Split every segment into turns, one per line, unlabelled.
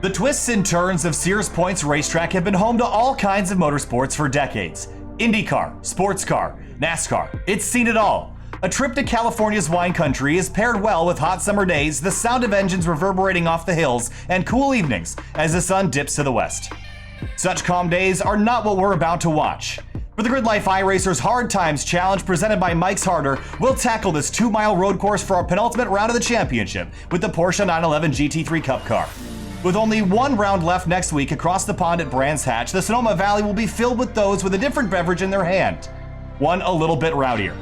The twists and turns of Sears Point's racetrack have been home to all kinds of motorsports for decades. IndyCar, sports car, NASCAR, it's seen it all. A trip to California's wine country is paired well with hot summer days, the sound of engines reverberating off the hills, and cool evenings as the sun dips to the west. Such calm days are not what we're about to watch. For the GRIDLIFE iRacers Hard Times Challenge presented by Mike's Harder, we'll tackle this 2-mile road course for our penultimate round of the championship with the Porsche 911 GT3 Cup car. With only one round left next week across the pond at Brands Hatch, the Sonoma Valley will be filled with those with a different beverage in their hand. One a little bit rowdier.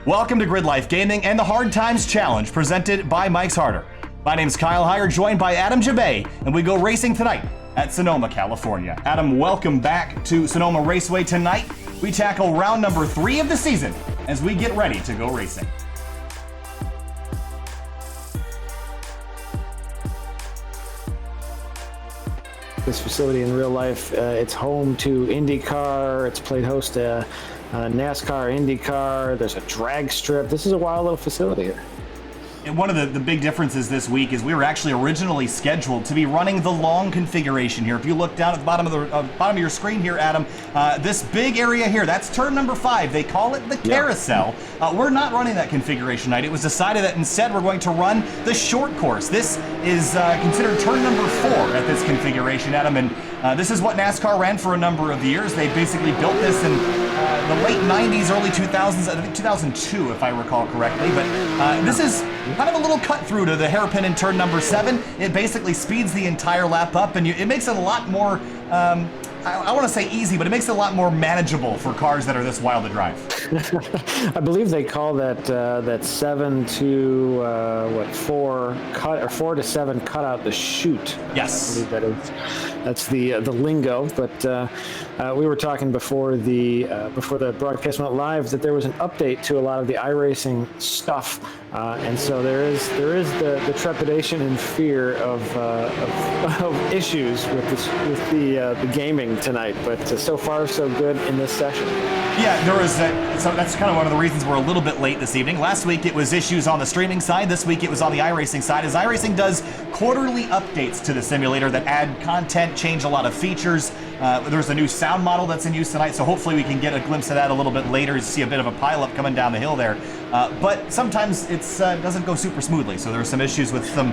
Welcome to GRIDLIFE Gaming and the Hard Times Challenge presented by Mike's Harder. My name's Kyle Heyer, joined by Adam Jabay, and we go racing tonight at Sonoma, California. Adam, welcome back to Sonoma Raceway. Tonight, we tackle round number 3 of the season as we get ready to go racing.
This facility in real life, it's home to IndyCar. It's played host to NASCAR, IndyCar. There's a drag strip. This is a wild little facility here.
And one of the big differences this week is we were actually originally scheduled to be running the long configuration here. If you look down at the bottom of your screen here, Adam, this big area here, that's turn number 5. They call it the carousel. We're not running that configuration tonight. It was decided that instead we're going to run the short course. This is considered turn number 4 at this configuration, Adam, and this is what NASCAR ran for a number of years. They basically built this in the late 90s, early 2000s, I think 2002 if I recall correctly, but this is kind of a little cut through to the hairpin in turn number 7. It basically speeds the entire lap up, and it makes it a lot more, I want to say easy, but it makes it a lot more manageable for cars that are this wild to drive.
I believe they call that 7 to 4 cut, or 4 to 7 cut out the chute.
Yes,
I believe that's the lingo. But we were talking before the broadcast went live that there was an update to a lot of the iRacing stuff, and so there is the trepidation and fear of issues with the gaming tonight. But so far so good in this session.
Yeah, there was so that's kind of one of the reasons we're a little bit late this evening. Last week it was issues on the streaming side. This week it was on the iRacing side, as iRacing does quarterly updates to the simulator that add content, change a lot of features. There's a new sound model that's in use tonight, so hopefully we can get a glimpse of that a little bit later to see a bit of a pileup coming down the hill there. But sometimes it doesn't go super smoothly, so there are some issues with some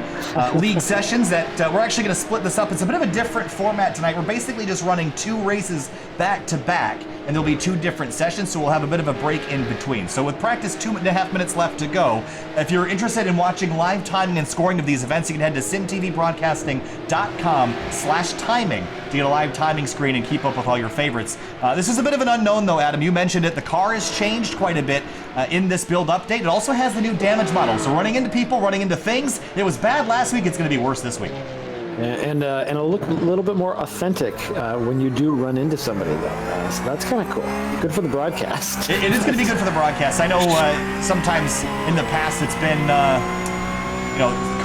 league sessions that we're actually going to split this up. It's a bit of a different format tonight. We're basically just running 2 races back to back, and there'll be 2 different sessions, so we'll have a bit of a break in between. So with practice 2.5 minutes left to go, if you're interested in watching live timing and scoring of these events, you can head to simtvbroadcasting.com/timing to get a live timing screen and keep up with all your favorites. This is a bit of an unknown though, Adam. You mentioned it. The car has changed quite a bit in this build update. It also has the new damage model, so running into people, running into things. It was bad last week. It's going to be worse this week.
And it'll look a little bit more authentic when you do run into somebody, though. So that's kind of cool. Good for the broadcast.
It is going to be good for the broadcast. I know sometimes in the past it's been,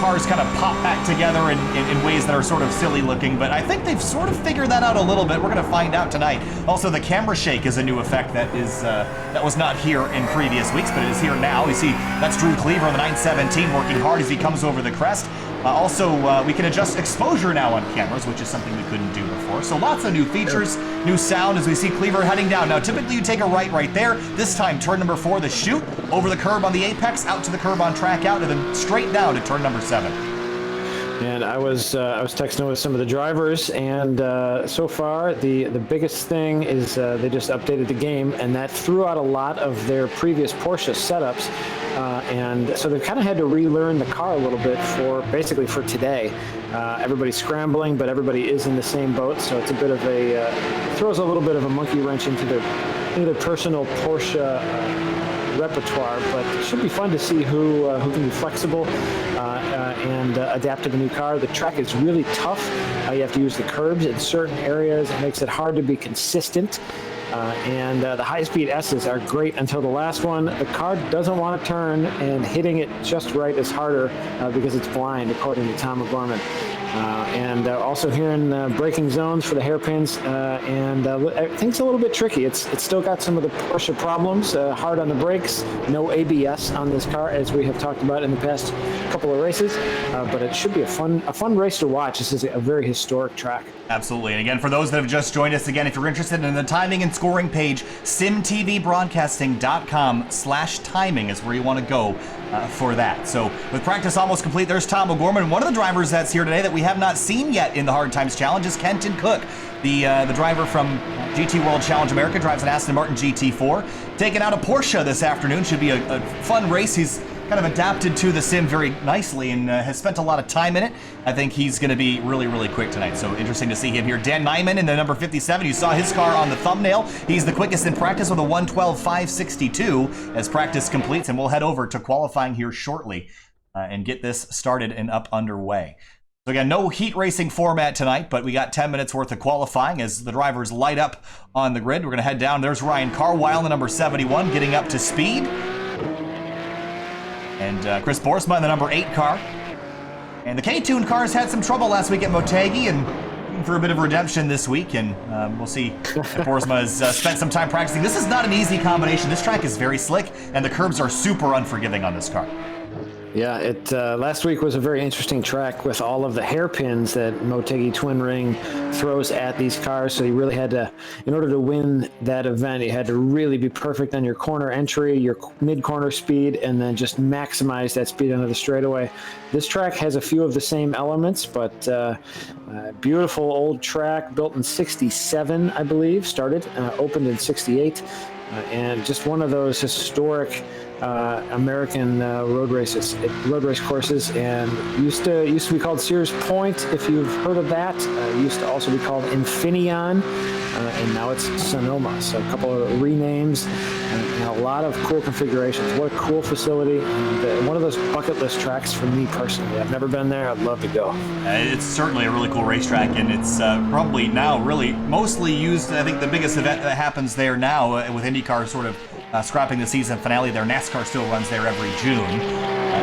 cars kind of pop back together in ways that are sort of silly looking, but I think they've sort of figured that out a little bit. We're going to find out tonight. Also, the camera shake is a new effect that was not here in previous weeks, but it is here now. You see, that's Drew Cleaver on the 917 working hard as he comes over the crest. We can adjust exposure now on cameras, which is something we couldn't do before. So lots of new features, new sound as we see Cleaver heading down. Now, typically you take a right there. This time, turn number 4, the chute, over the curb on the apex, out to the curb on track out, and then straight down to turn number 7.
And I was texting with some of the drivers, and so far the biggest thing is they just updated the game, and that threw out a lot of their previous Porsche setups, and so they've kind of had to relearn the car a little bit for today. Everybody's scrambling, but everybody is in the same boat, so it's a bit of throws a little bit of a monkey wrench into their personal Porsche repertoire, but it should be fun to see who can be flexible and adapt to the new car. The track is really tough. You have to use the curbs in certain areas. It makes it hard to be consistent. And the high-speed S's are great until the last one. The car doesn't want to turn, and hitting it just right is harder because it's blind, according to Tom O'Gorman. And also hearing braking zones for the hairpins, and I think it's a little bit tricky. It's still got some of the Porsche problems, hard on the brakes, no ABS on this car, as we have talked about in the past couple of races. But it should be a fun race to watch. This is a very historic track.
Absolutely. And again, for those that have just joined us, again, if you're interested in the timing and scoring page, simtvbroadcasting.com/timing is where you want to go for that. So with practice almost complete, there's Tom O'Gorman. One of the drivers that's here today that we have not seen yet in the Hard Times Challenge is Kenton Cook. The driver from GT World Challenge America drives an Aston Martin GT4. Taking out a Porsche this afternoon. Should be a fun race. He's kind of adapted to the sim very nicely and has spent a lot of time in it. I think he's going to be really, really quick tonight. So interesting to see him here. Dan Nyman in the number 57. You saw his car on the thumbnail. He's the quickest in practice with a 1:12.562 as practice completes, and we'll head over to qualifying here shortly and get this started and up underway. So again, no heat racing format tonight, but we got 10 minutes worth of qualifying as the drivers light up on the grid. We're going to head down. There's Ryan Carwile, the number 71, getting up to speed. And Chris Boersma in the number 8 car. And the K-Tune cars had some trouble last week at Motegi and for a bit of redemption this week. And we'll see if Boersma has spent some time practicing. This is not an easy combination. This track is very slick, and the curbs are super unforgiving on this car.
Yeah, last week was a very interesting track with all of the hairpins that Motegi Twin Ring throws at these cars. So you really had to, in order to win that event, you had to really be perfect on your corner entry, your mid-corner speed, and then just maximize that speed onto the straightaway. This track has a few of the same elements, but beautiful old track, built in '67, I believe, opened in '68, and just one of those historic American road race courses, and used to be called Sears Point, if you've heard of that. Used to also be called Infineon, and now it's Sonoma. So a couple of renames and a lot of cool configurations. What a cool facility, and one of those bucket list tracks for me personally. I've never been there. I'd love to go.
It's certainly a really cool racetrack, and it's probably now really mostly used. I think the biggest event that happens there now with IndyCar sort of scrapping the season finale, their NASCAR still runs there every June.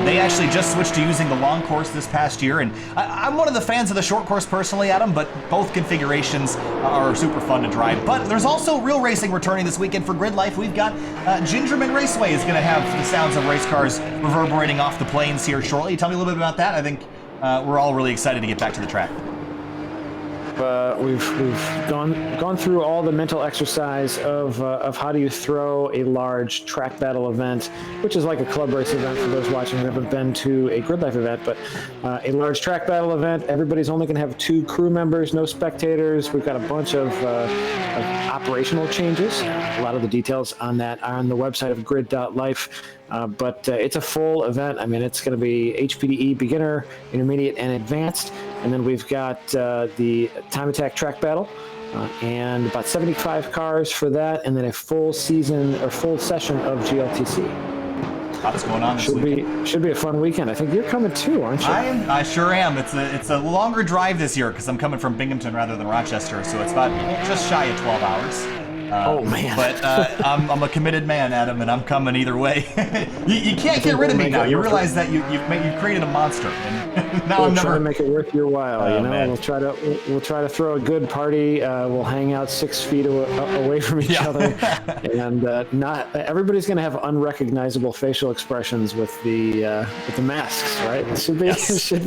They actually just switched to using the long course this past year, and I'm one of the fans of the short course personally, Adam, but both configurations are super fun to drive. But there's also real racing returning this weekend for Grid Life. We've got Gingerman Raceway is going to have the sounds of race cars reverberating off the plains here shortly. Tell me a little bit about that. I think we're all really excited to get back to the track.
We've gone through all the mental exercise of how do you throw a large track battle event, which is like a club race event for those watching who haven't been to a Grid Life event, but a large track battle event. Everybody's only going to have 2 crew members, no spectators. We've got a bunch of operational changes. A lot of the details on that are on the website of grid.life. But it's a full event. I mean, it's going to be HPDE beginner, intermediate, and advanced. And then we've got the time attack track battle and about 75 cars for that. And then a full session of GLTC.
Lots going on this week.
Should be a fun weekend. I think you're coming too, aren't you?
I sure am. It's a longer drive this year because I'm coming from Binghamton rather than Rochester. So it's about just shy of 12 hours.
Oh man!
But I'm a committed man, Adam, and I'm coming either way. you can't get rid of me now. You realize that you've created a monster, and now I'm
trying to make it worth your while. Man. We'll try to throw a good party. We'll hang out 6 feet away from each other, and not everybody's going to have unrecognizable facial expressions with the masks, right? It should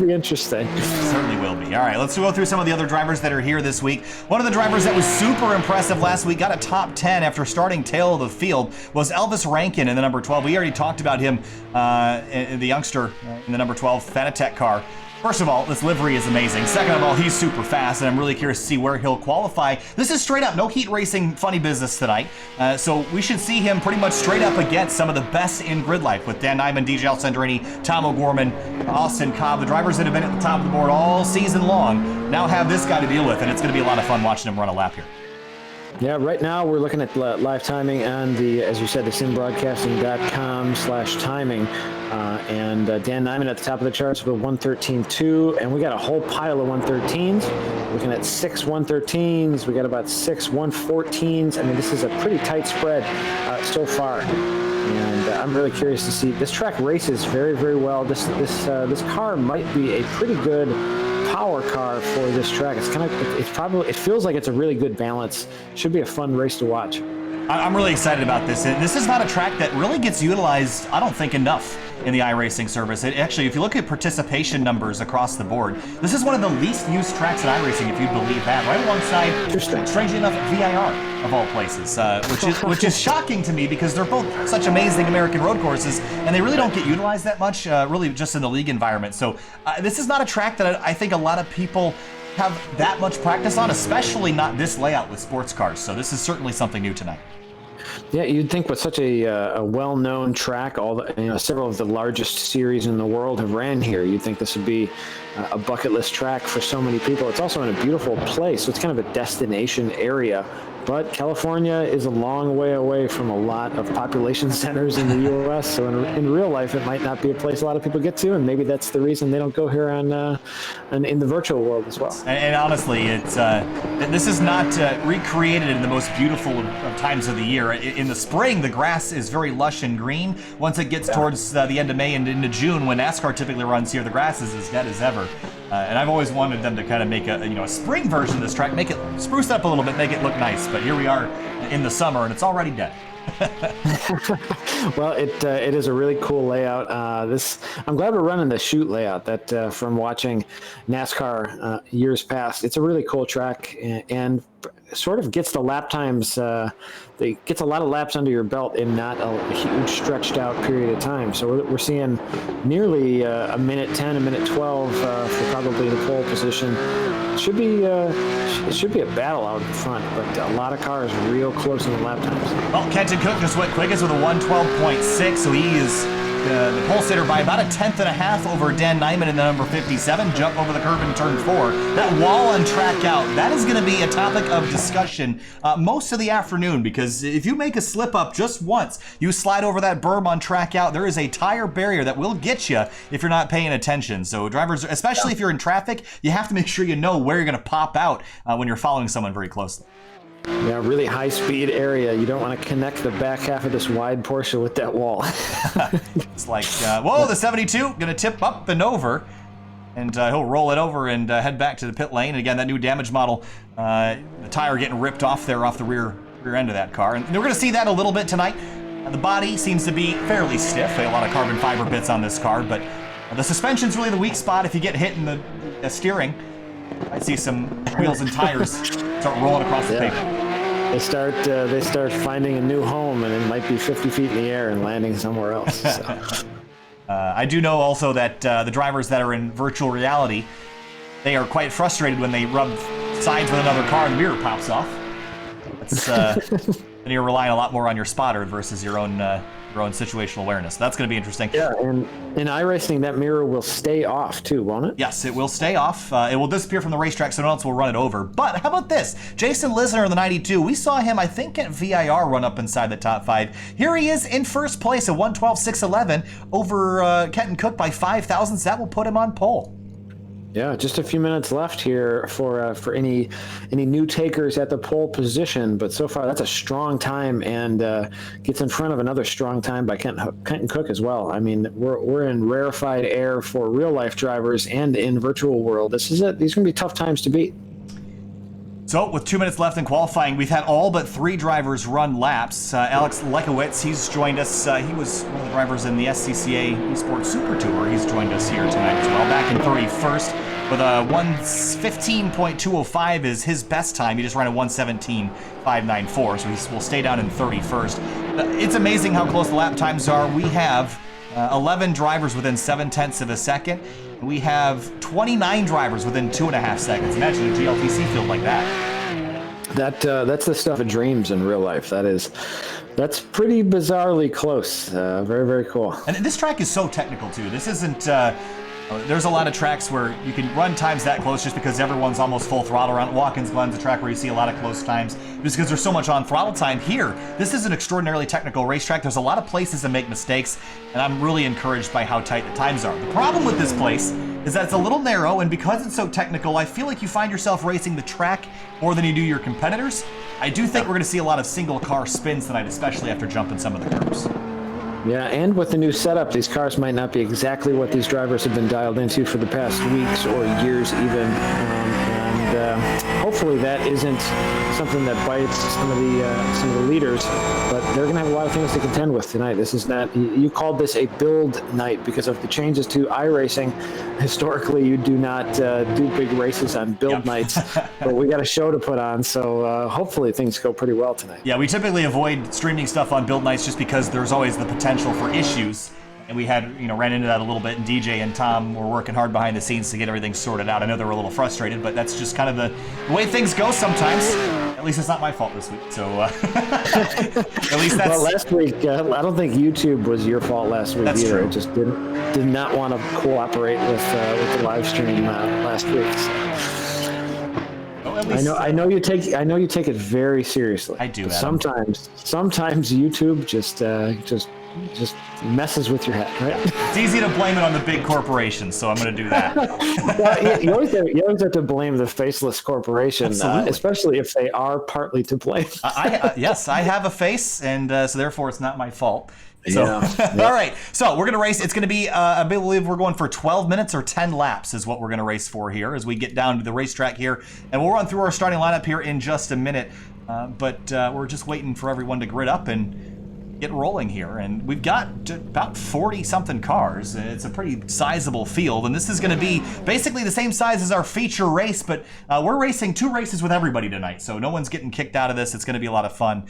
be interesting.
It certainly will be. All right, let's go through some of the other drivers that are here this week. One of the drivers that was super impressive last week, got a top 10 after starting tail of the field, was Elvis Rankin in the number 12. We already talked about him, the youngster in the number 12 Fanatec car. First of all, this livery is amazing. Second of all, he's super fast, and I'm really curious to see where he'll qualify. This is straight up, no heat racing funny business tonight. So we should see him pretty much straight up against some of the best in Grid Life with Dan Nyman, DJ Alessandrini, Tom O'Gorman, Austin Cobb. The drivers that have been at the top of the board all season long now have this guy to deal with, and it's going to be a lot of fun watching him run a lap here.
Yeah, right now we're looking at live timing on the, as you said, the simbroadcasting.com/timing. And Dan Nyman at the top of the charts with a 113.2, and we got a whole pile of 113s. Looking at 6 113s, we got about 6 114s. I mean, this is a pretty tight spread so far. And I'm really curious to see. This track races very, very well. This car might be a pretty good power car for this track. It feels like it's a really good balance. Should be a fun race to watch.
I'm really excited about this. This is not a track that really gets utilized, I don't think, enough in the iRacing service. Actually, if you look at participation numbers across the board, this is one of the least used tracks in iRacing, if you believe that, right alongside, strangely enough, VIR of all places, which is shocking to me because they're both such amazing American road courses, and they really don't get utilized that much, really just in the league environment. So this is not a track that I think a lot of people have that much practice on, especially not this layout with sports cars. So this is certainly something new tonight.
Yeah, you'd think with such a well-known track, several of the largest series in the world have ran here. You'd think this would be a bucket list track for so many people. It's also in a beautiful place, so it's kind of a destination area. But California is a long way away from a lot of population centers in the U.S., so in real life, it might not be a place a lot of people get to, and maybe that's the reason they don't go here in the virtual world as well.
And honestly, this is not recreated in the most beautiful of times of the year. In the spring, the grass is very lush and green. Once it gets towards the end of May and into June, when NASCAR typically runs here, the grass is as dead as ever. And I've always wanted them to kind of make a spring version of this track, make it spruce up a little bit, make it look nice. But here we are in the summer, and it's already dead.
Well, it is a really cool layout. I'm glad we're running the chute layout. That from watching NASCAR years past, it's a really cool track and sort of gets the lap times. Gets a lot of laps under your belt in not a huge stretched out period of time. So we're seeing nearly a minute 10, a minute 12 for probably the pole position. It should be a battle out in front, but a lot of cars real close in the lap times.
Well, Kenton Cook just went quickest with a 112.6, so he is the pole sitter by about a tenth and a half over Dan Nyman in the number 57, jump over the curb in turn 4. That wall on track out, that is going to be a topic of discussion most of the afternoon, because if you make a slip up just once, you slide over that berm on track out, there is a tire barrier that will get you if you're not paying attention. So drivers, especially if you're in traffic, you have to make sure you know where you're going to pop out when you're following someone very closely.
Yeah, really high-speed area. You don't want to connect the back half of this wide Porsche with that wall.
It's like, whoa, the 72 going to tip up and over, and he'll roll it over and head back to the pit lane. And again, that new damage model, the tire getting ripped off there off the rear end of that car. And we're going to see that a little bit tonight. The body seems to be fairly stiff. A lot of carbon fiber bits on this car, but the suspension's really the weak spot. If you get hit in the steering, I see some wheels and tires start rolling across the pavement.
They start finding a new home, and it might be 50 feet in the air and landing somewhere else. So.
I do know also that the drivers that are in virtual reality, they are quite frustrated when they rub sides with another car and the mirror pops off. And you're relying a lot more on your spotter versus your own situational awareness. That's going to be interesting.
Yeah, and in iRacing, that mirror will stay off too, won't it?
Yes, it will stay off. It will disappear from the racetrack, so no one else will run it over. But how about this? Jason Lisner in the 92. We saw him, I think, at VIR run up inside the top 5. Here he is in first place at 112.611 over Kenton Cook by 5 thousandths. That will put him on pole.
Yeah, just a few minutes left here for any new takers at the pole position, but so far that's a strong time and gets in front of another strong time by Kenton Cook as well. I mean, we're in rarefied air for real life drivers and in virtual world. These are going to be tough times to beat.
So, with 2 minutes left in qualifying, we've had all but 3 drivers run laps. Alex Lekowitz, he's joined us. He was one of the drivers in the SCCA Esports Super Tour. He's joined us here tonight as well. Back in 31st with a 1:15.205 is his best time. He just ran a 1:17.594, so he will stay down in 31st. It's amazing how close the lap times are. We have 11 drivers within 0.7 of a second. We have 29 drivers within 2.5 seconds. Imagine a GLTC field like that.
That's the stuff of dreams in real life. That's pretty bizarrely close. Very, very cool.
And this track is so technical too. This isn't. There's a lot of tracks where you can run times that close just because everyone's almost full throttle around. Watkins Glen's a track where you see a lot of close times just because there's so much on throttle time. Here, this is an extraordinarily technical racetrack. There's a lot of places to make mistakes, and I'm really encouraged by how tight the times are. The problem with this place is that it's a little narrow, and because it's so technical, I feel like you find yourself racing the track more than you do your competitors. I do think we're going to see a lot of single car spins tonight, especially after jumping some of the curbs.
Yeah, and with the new setup, these cars might not be exactly what these drivers have been dialed into for the past weeks or years even. Hopefully that isn't something that bites some of the leaders, but they're going to have a lot of things to contend with tonight. This is not, you called this a build night because of the changes to iRacing. Historically, you do not do big races on build nights, but we got a show to put on, so hopefully things go pretty well tonight.
Yeah, we typically avoid streaming stuff on build nights just because there's always the potential for issues. And we had, ran into that a little bit, and DJ and Tom were working hard behind the scenes to get everything sorted out. I know they were a little frustrated, but that's just kind of the way things go sometimes. At least it's not my fault this week, so at least that's...
Well, last week, I don't think YouTube was your fault last week
that's
either.
True.
It just did not want to cooperate with the live stream last week. So.
Well, at least,
I know you take it very seriously.
I do.
Sometimes YouTube just messes with your head, right?
It's easy to blame it on the big corporations, so I'm going to do that.
Well, you always have to blame the faceless corporation, especially if they are partly to blame.
Yes, I have a face, and so therefore it's not my fault. So,
yeah.
All right, so we're going to race. It's going to be, I believe we're going for 12 minutes or 10 laps is what we're going to race for here as we get down to the racetrack here. And we'll run through our starting lineup here in just a minute, but we're just waiting for everyone to grid up and get rolling here, and we've got about 40-something cars. It's a pretty sizable field, and this is going to be basically the same size as our feature race, but we're racing 2 races with everybody tonight, so no one's getting kicked out of this. It's going to be a lot of fun.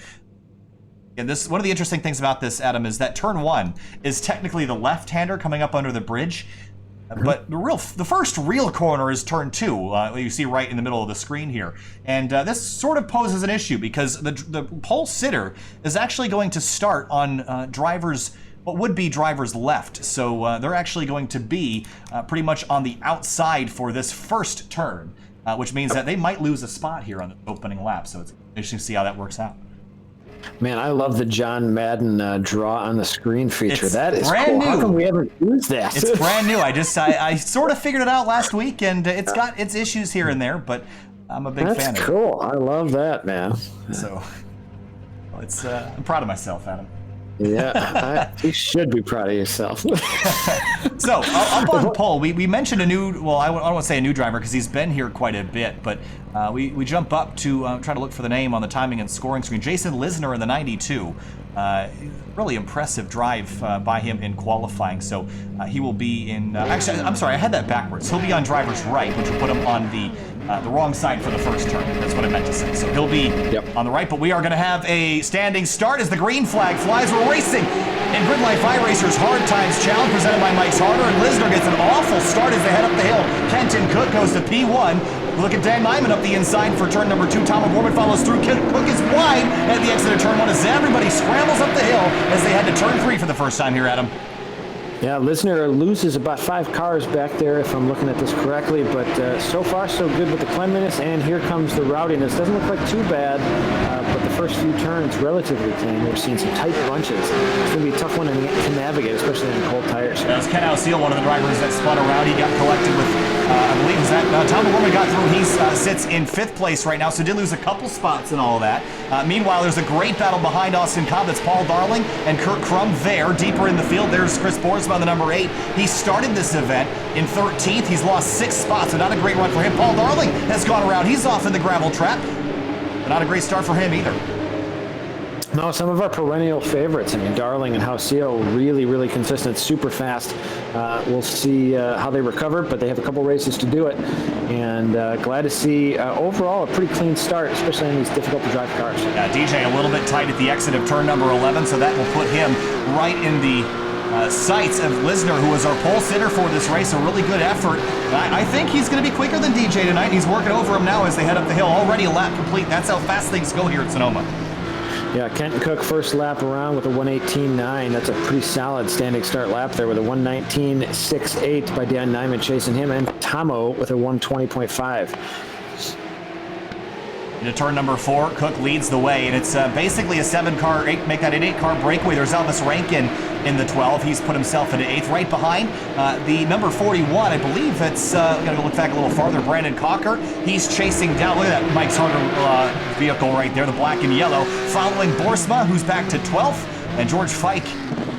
And this, one of the interesting things about this, Adam, is that turn 1 is technically the left-hander coming up under the bridge. But the first real corner is turn 2, you see right in the middle of the screen here. And this sort of poses an issue because the pole sitter is actually going to start on what would be driver's left. So they're actually going to be pretty much on the outside for this first turn, which means that they might lose a spot here on the opening lap. So it's interesting to see how that works out.
Man, I love the John Madden draw on the screen feature. That is
brand
cool.
new.
How come we haven't used that?
It's brand new. I sort of figured it out last week, and it's got its issues here and there, but I'm a big fan of it.
That's cool. I love that, man.
So, it's I'm proud of myself, Adam.
Yeah, you should be proud of yourself.
So, up on pole, we mentioned a new, well, I don't want to say a new driver because he's been here quite a bit, but we jump up to try to look for the name on the timing and scoring screen. Jason Lisner in the 92. Really impressive drive by him in qualifying. So he will be in, actually, I'm sorry, I had that backwards. He'll be on driver's right, which will put him on the wrong side for the first turn. That's what I meant to say. So he'll be on the right, but we are going to have a standing start as the green flag flies. We're racing in GRIDLIFE iRacers Hard Times Challenge presented by Mike's Harder, and Lisner gets an awful start as they head up the hill. Kenton Cook goes to P1. Look at Dan Nyman up the inside for turn number 2. Tom O'Gorman follows through. Cook is wide at the exit of turn 1 as everybody scrambles up the hill as they head to turn 3 for the first time here, Adam.
Yeah, Lisner loses about 5 cars back there, if I'm looking at this correctly, but so far so good with the cleanliness, and here comes the rowdiness. Doesn't look like too bad, but the first few turns relatively clean. We're seeing some tight bunches. It's going to be a tough one to navigate, especially on cold tires.
That was Ken Alseal, one of the drivers that spun around. He got collected with, I believe, is that Tom O'Gorman got through. He sits in 5th place right now, so did lose a couple spots and all of that. Meanwhile, there's a great battle behind Austin Cobb. That's Paul Darling and Kurt Crum there. Deeper in the field, there's Chris Borsma, the number 8. He started this event in 13th. He's lost 6 spots, so not a great run for him. Paul Darling has gone around. He's off in the gravel trap. But not a great start for him either.
No, some of our perennial favorites. I mean, Darling and Hausio, really, really consistent, super fast. We'll see how they recover, but they have a couple races to do it. And glad to see overall a pretty clean start, especially on these difficult-to-drive cars.
DJ a little bit tight at the exit of turn number 11, so that will put him right in the sights of Lisner, who was our pole sitter for this race. A really good effort. I think he's going to be quicker than DJ tonight. He's working over him now as they head up the hill. Already a lap complete. That's how fast things go here at Sonoma.
Yeah, Kenton Cook first lap around with a 1:18.9. That's a pretty solid standing start lap there with a 1:19.68 by Dan Nyman chasing him, and Tomo with a 1:20.5.
Into turn number 4, Cook leads the way, and it's basically a 7-car, make that an 8-car breakaway. There's Elvis Rankin in the 12. He's put himself into 8th. Right behind the number 41, I believe it's, I'm going to look back a little farther, Brandon Cocker. He's chasing down, look at that Mike's Harder vehicle right there, the black and yellow. Following Borsma, who's back to 12th, and George Fike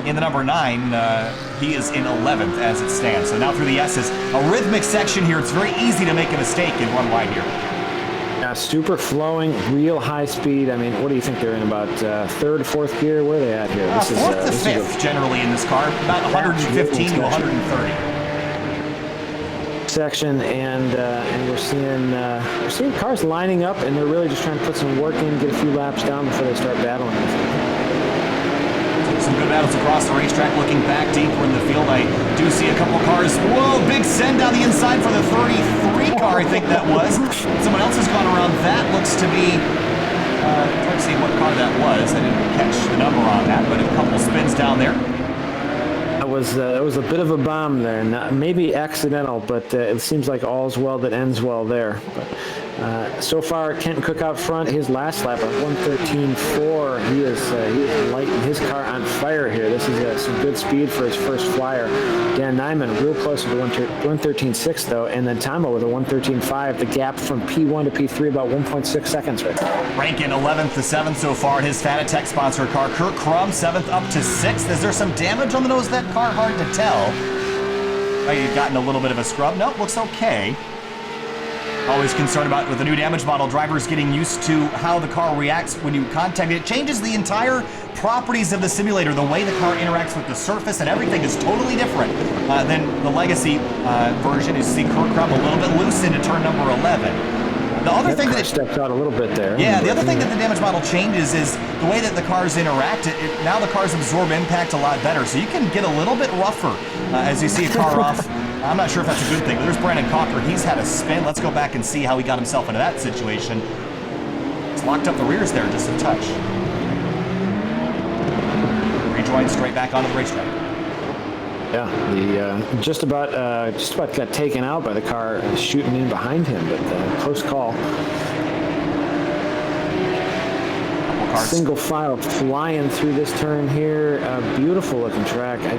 in the number 9. He is in 11th as it stands. So now through the S's, a rhythmic section here. It's very easy to make a mistake and run wide here.
Yeah, super flowing, real high speed. I mean, what do you think they're in, about third, fourth gear? Where are they at here?
Fourth to fifth generally in this car, about 115 to 130.
Section, and we're seeing cars lining up, and they're really just trying to put some work in, get a few laps down before they start battling.
Some good battles across the racetrack. Looking back deeper in the field, I do see a couple cars. Whoa, big send down the inside for the 33 car, I think that was. Someone else has gone around. That looks to be, trying to see what car that was. I didn't catch the number on that, but a couple spins down there.
It was a bit of a bomb there, maybe accidental, but it seems like all's well that ends well there. But so far, Kenton Cook out front. His last lap at 1:13.4. He is lighting his car on fire here. This is some good speed for his first flyer. Dan Nyman real close to the 1:13.6 though, and then Tama with a 1:13.5. The gap from P1 to P3 about 1.6 seconds right now.
Rankin 11th to 7th so far in his Fanatec sponsor car. Kurt Crum 7th up to 6th. Is there some damage on the nose of that car? Hard to tell. Might have gotten a little bit of a scrub. Nope, looks okay. Always concerned about, with the new damage model, drivers getting used to how the car reacts when you contact it. It changes the entire properties of the simulator. The way the car interacts with the surface and everything is totally different than the legacy version. You see Kurt Crum a little bit loose into turn number 11. The other thing that it
steps out a little bit there.
Yeah, the other thing that the damage model changes is the way that the cars interact. Now the cars absorb impact a lot better, so you can get a little bit rougher as you see a car off. I'm not sure if that's a good thing, but there's Brandon Cocker. He's had a spin. Let's go back and see how he got himself into that situation. He's locked up the rears there just a touch. Rejoined straight back onto the racetrack.
Yeah, the just about got taken out by the car shooting in behind him, but close call. Single file flying through this turn here. Beautiful looking track. I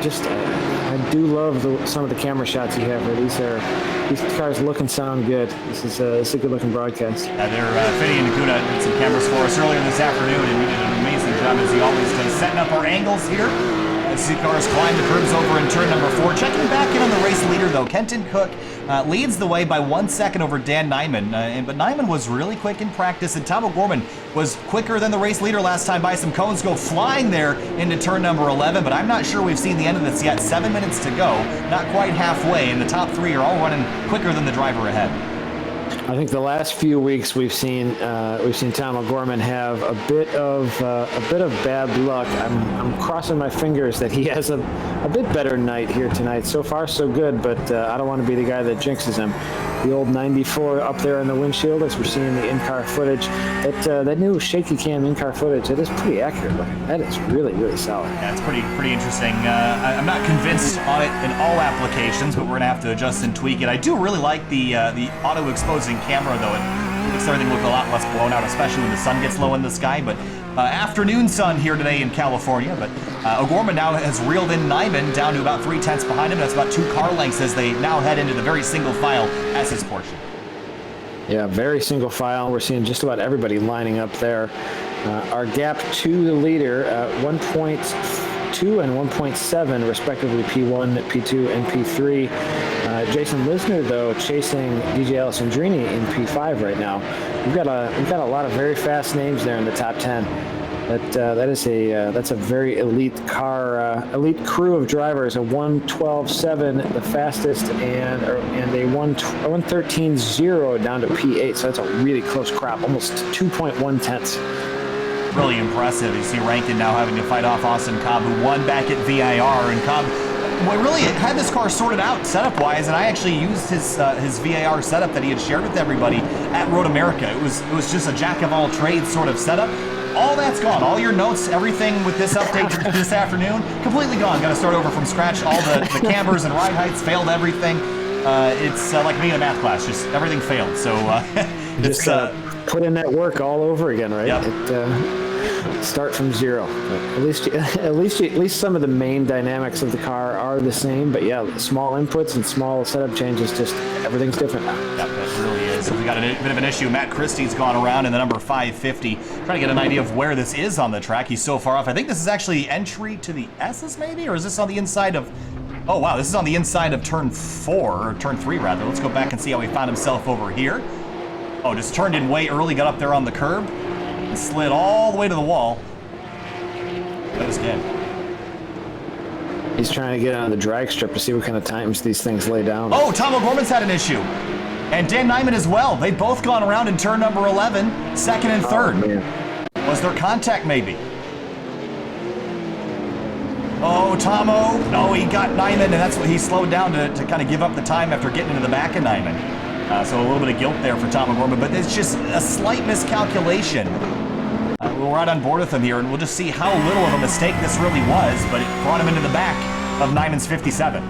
do love some of the camera shots you have here. These cars look and sound good. This is a good looking broadcast.
Finney and Nakuna did some cameras for us earlier this afternoon, and we did an amazing job, as he always does, setting up our angles here. As the cars climb the curbs over in turn number 4. Checking back in on the race leader, though, Kenton Cook leads the way by 1 second over Dan Nyman. But Nyman was really quick in practice, and Tom O'Gorman was quicker than the race leader last time by. Some cones go flying there into turn number 11, but I'm not sure we've seen the end of this yet. 7 minutes to go, not quite halfway, and the top 3 are all running quicker than the driver ahead.
I think the last few weeks we've seen Tom O'Gorman have a bit of bad luck. I'm crossing my fingers that he has a bit better night here tonight. So far so good, but I don't want to be the guy that jinxes him. The old 94 up there in the windshield, as we're seeing the in-car footage. That new shaky cam in-car footage, it is pretty accurate looking. That is really, really solid.
Yeah, it's pretty interesting. I'm not convinced on it in all applications, but we're gonna have to adjust and tweak it. I do really like the auto exposing camera, though. It makes everything look a lot less blown out, especially when the sun gets low in the sky. But afternoon sun here today in California. But O'Gorman now has reeled in Nyman down to about 3/10 behind him. That's about 2 car lengths as they now head into the very single file SS portion.
Yeah, very single file. We're seeing just about everybody lining up there. Our gap to the leader, 1.2 and 1.7 respectively, P1, P2, and P3. Jason Lisner, though, chasing DJ Alessandrini in P5 right now. We've got a lot of very fast names there in the top 10. That's a very elite car, elite crew of drivers. A 1:12.7, the fastest, and a 1:13.0 down to P8. So that's a really close crop, almost 2.1 tenths.
Really impressive. You see Rankin now having to fight off Austin Cobb, who won back at VIR, and Cobb really had this car sorted out setup-wise, and I actually used his VIR setup that he had shared with everybody at Road America. It was just a jack-of-all-trades sort of setup. All that's gone. All your notes, everything with this update this afternoon, completely gone. Got to start over from scratch. All the cambers and ride heights failed everything. It's like me in a math class. Just everything failed. So
put in that work all over again, right?
Yep.
start from zero. At least some of the main dynamics of the car are the same. But yeah, small inputs and small setup changes, just everything's different now.
Yep, it really is. We got a bit of an issue. Matt Christie's gone around in the number 550, trying to get an idea of where this is on the track. He's so far off. I think this is actually entry to the S's, maybe, or is this on the inside of? Oh wow, this is on the inside of turn 4, or turn 3 rather. Let's go back and see how he found himself over here. Oh, just turned in way early, got up there on the curb, and slid all the way to the wall. That was good.
He's trying to get on the drag strip to see what kind of times these things lay down.
Oh, Tom O'Gorman's had an issue. And Dan Nyman as well. They've both gone around in turn number 11, second and third.
Man.
Was there contact maybe? Oh, Tomo. No, he got Nyman, and that's what he slowed down to kind of give up the time after getting into the back of Nyman. So a little bit of guilt there for Tom O'Gorman, but it's just a slight miscalculation. We're right on board with him here, and we'll just see how little of a mistake this really was, but it brought him into the back of Nyman's 57.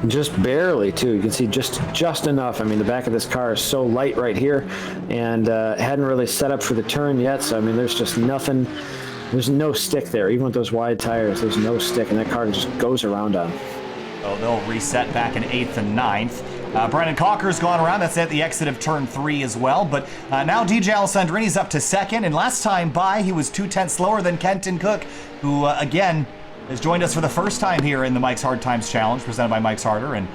Just barely, too. You can see just enough. I mean, the back of this car is so light right here, and hadn't really set up for the turn yet, so I mean, there's just nothing. There's no stick there. Even with those wide tires, there's no stick, and that car just goes around on.
Oh, they'll reset back in 8th and 9th. Brandon Cocker's gone around. That's at the exit of turn 3 as well. But now DJ Alessandrini's up to second. And last time by, he was 2/10 slower than Kenton Cook, who, again, has joined us for the first time here in the Mike's Hard Times Challenge, presented by Mike's Harder. And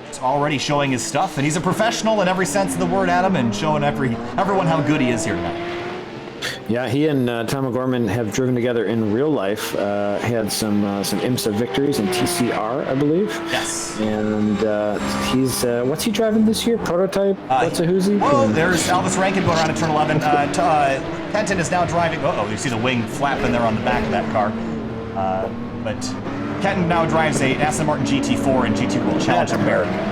he's already showing his stuff. And he's a professional in every sense of the word, Adam, and showing everyone how good he is here tonight.
Yeah, he and Tom O'Gorman have driven together in real life. Had some IMSA victories in TCR, I believe.
Yes.
And he's what's he driving this year? Prototype? What's a who's he?
Whoa, there's Elvis Rankin going around at turn 11. Kenton is now driving. Oh, you see the wing flapping there on the back of that car. But Kenton now drives a Aston Martin GT4 in GT World Challenge America.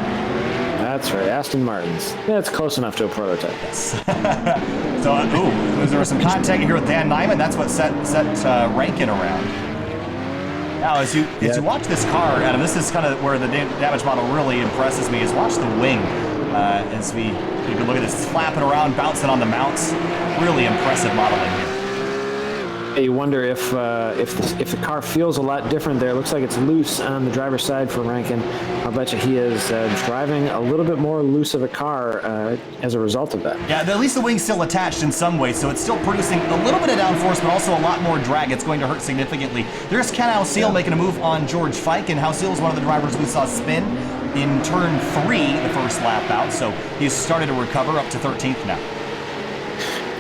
That's right, Aston Martins. Yeah, it's close enough to a prototype.
Yes. So, there was some contact here with Dan Nyman. That's what set Rankin around. Now, as you watch this car, Adam, this is kind of where the damage model really impresses me. Is watch the wing. As you can look at this, it's flapping around, bouncing on the mounts. Really impressive modeling here.
You wonder if the car feels a lot different there. It looks like it's loose on the driver's side for Rankin. I'll bet you he is driving a little bit more loose of a car as a result of that.
Yeah, at least the wing's still attached in some way, so it's still producing a little bit of downforce, but also a lot more drag. It's going to hurt significantly. There's Ken Halseal making a move on George Fike, and Halseal is one of the drivers we saw spin in turn 3 the first lap out, so he's started to recover up to 13th now.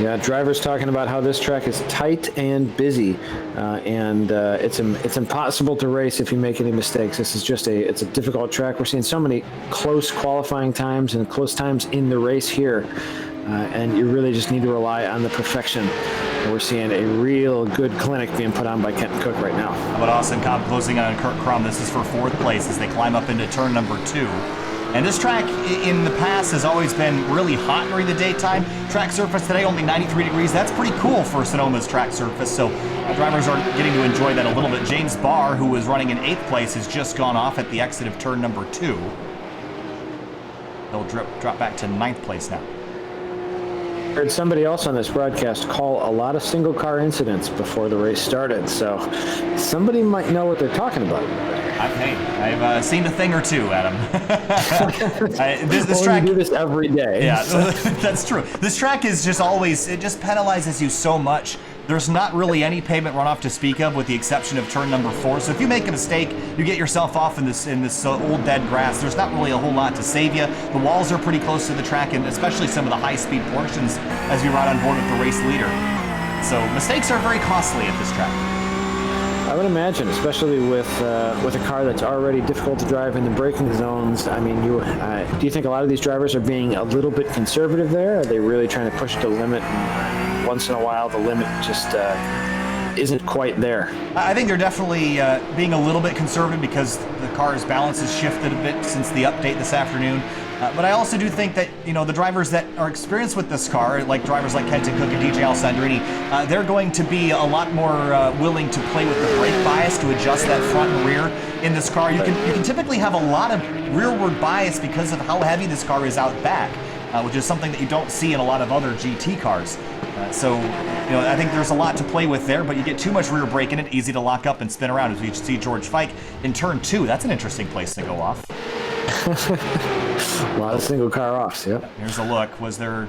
Yeah, drivers talking about how this track is tight and busy, and it's impossible to race if you make any mistakes. This is it's a difficult track. We're seeing so many close qualifying times and close times in the race here, and you really just need to rely on the perfection. And we're seeing a real good clinic being put on by Kenton Cook right now.
How about Austin Cobb closing on Kurt Crum? This is for 4th place as they climb up into turn number 2. And this track in the past has always been really hot during the daytime. Track surface today only 93 degrees. That's pretty cool for Sonoma's track surface. So drivers are getting to enjoy that a little bit. James Barr, who was running in 8th place, has just gone off at the exit of turn number 2. They'll drop back to 9th place now.
Heard somebody else on this broadcast call a lot of single car incidents before the race started, so somebody might know what they're talking about.
I've seen a thing or two, Adam. This track.
You do this every day.
Yeah, that's true. This track is just always, it just penalizes you so much. There's not really any pavement runoff to speak of, with the exception of turn number 4. So if you make a mistake, you get yourself off in this old dead grass. There's not really a whole lot to save you. The walls are pretty close to the track, and especially some of the high-speed portions as you ride on board with the race leader. So mistakes are very costly at this track.
I would imagine, especially with a car that's already difficult to drive in the braking zones. I mean, do you think a lot of these drivers are being a little bit conservative there? Are they really trying to push the limit? And once in a while, the limit just isn't quite there.
I think they're definitely being a little bit conservative because the car's balance has shifted a bit since the update this afternoon. But I also do think that, the drivers that are experienced with this car, like drivers like Kenton Cook and DJ Alessandrini, they're going to be a lot more willing to play with the brake bias to adjust that front and rear in this car. You can typically have a lot of rearward bias because of how heavy this car is out back, which is something that you don't see in a lot of other GT cars. So, I think there's a lot to play with there, but you get too much rear brake in it, easy to lock up and spin around, as we see George Fike in turn 2. That's an interesting place to go off.
A lot of single car offs, yeah.
Here's a look. Was there...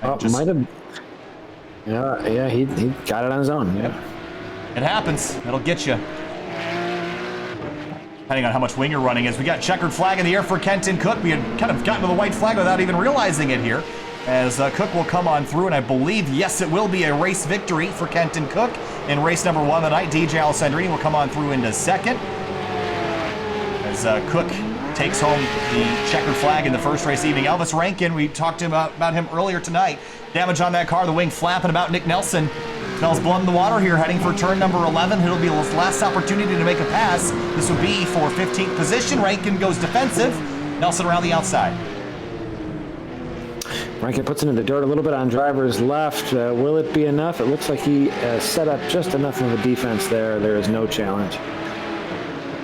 might have... Yeah, he got it on his own. Yeah.
It happens. It'll get you. Depending on how much wing you're running is. We got checkered flag in the air for Kenton Cook. We had kind of gotten to the white flag without even realizing it here. As Cook will come on through, and I believe, yes, it will be a race victory for Kenton Cook in race number 1 of the night. DJ Alessandrini will come on through into second. As Cook takes home the checkered flag in the first race evening. Elvis Rankin, we talked about him earlier tonight. Damage on that car, the wing flapping about Nick Nelson. Smells blood in the water here, heading for turn number 11. It'll be his last opportunity to make a pass. This would be for 15th position. Rankin goes defensive. Nelson around the outside.
Rankin puts it in the dirt a little bit on driver's left. Will it be enough? It looks like he set up just enough of a defense there. There is no challenge.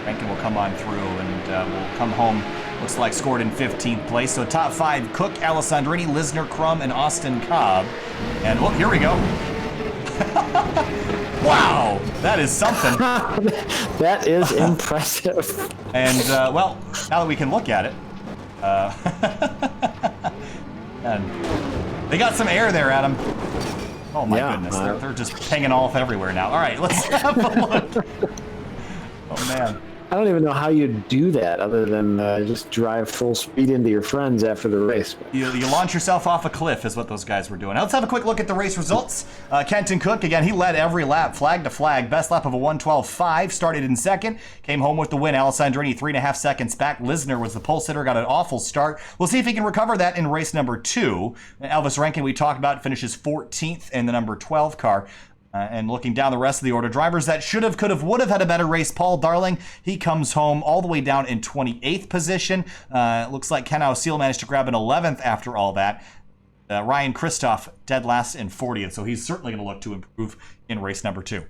Rankin will come on through and will come home, looks like scored in 15th place. So top 5, Cook, Alessandrini, Lisner, Crum, and Austin Cobb. And look, here we go. Wow, that is something.
That is impressive.
And, well, now that we can look at it, and they got some air there, Adam. Oh, my goodness. They're just pinging off everywhere now. All right, let's have a look. Oh, man.
I don't even know how you do that other than just drive full speed into your friends after the race.
You launch yourself off a cliff is what those guys were doing. Now let's have a quick look at the race results. Kenton Cook, again, he led every lap, flag to flag. Best lap of a 1:12.5, started in second, came home with the win. Alessandrini 3.5 seconds back. Lisner was the pole sitter, got an awful start. We'll see if he can recover that in race number 2. Elvis Rankin, we talked about, finishes 14th in the number 12 car. And looking down the rest of the order, drivers that should have, could have, would have had a better race. Paul Darling, he comes home all the way down in 28th position. Looks like Ken Ausil managed to grab an 11th after all that. Ryan Christoph dead last in 40th, so he's certainly going to look to improve in race number 2.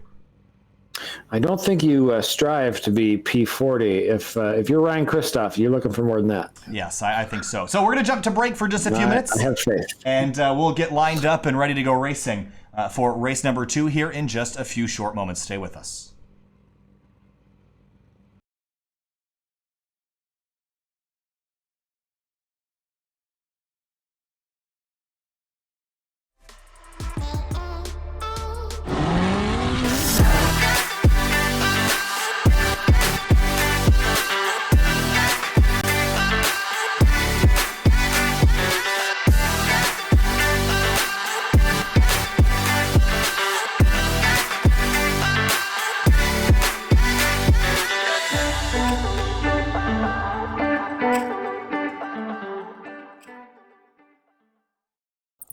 I don't think you strive to be P40. If you're Ryan Christoph, you're looking for more than that.
Yes, I think so. So we're going to jump to break for just a few minutes.
I have faith.
And we'll get lined up and ready to go racing for race number 2 here in just a few short moments. Stay with us.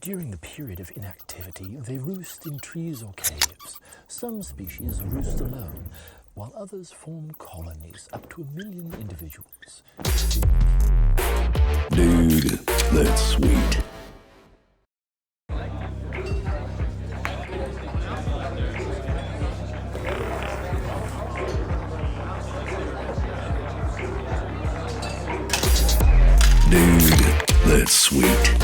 During the period of inactivity, they roost in trees or caves. Some species roost alone, while others form colonies, up to 1 million individuals.
Dude, that's sweet. Dude, that's sweet.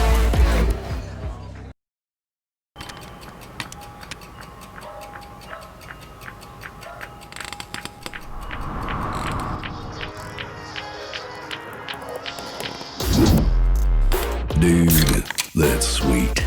Dude, that's sweet.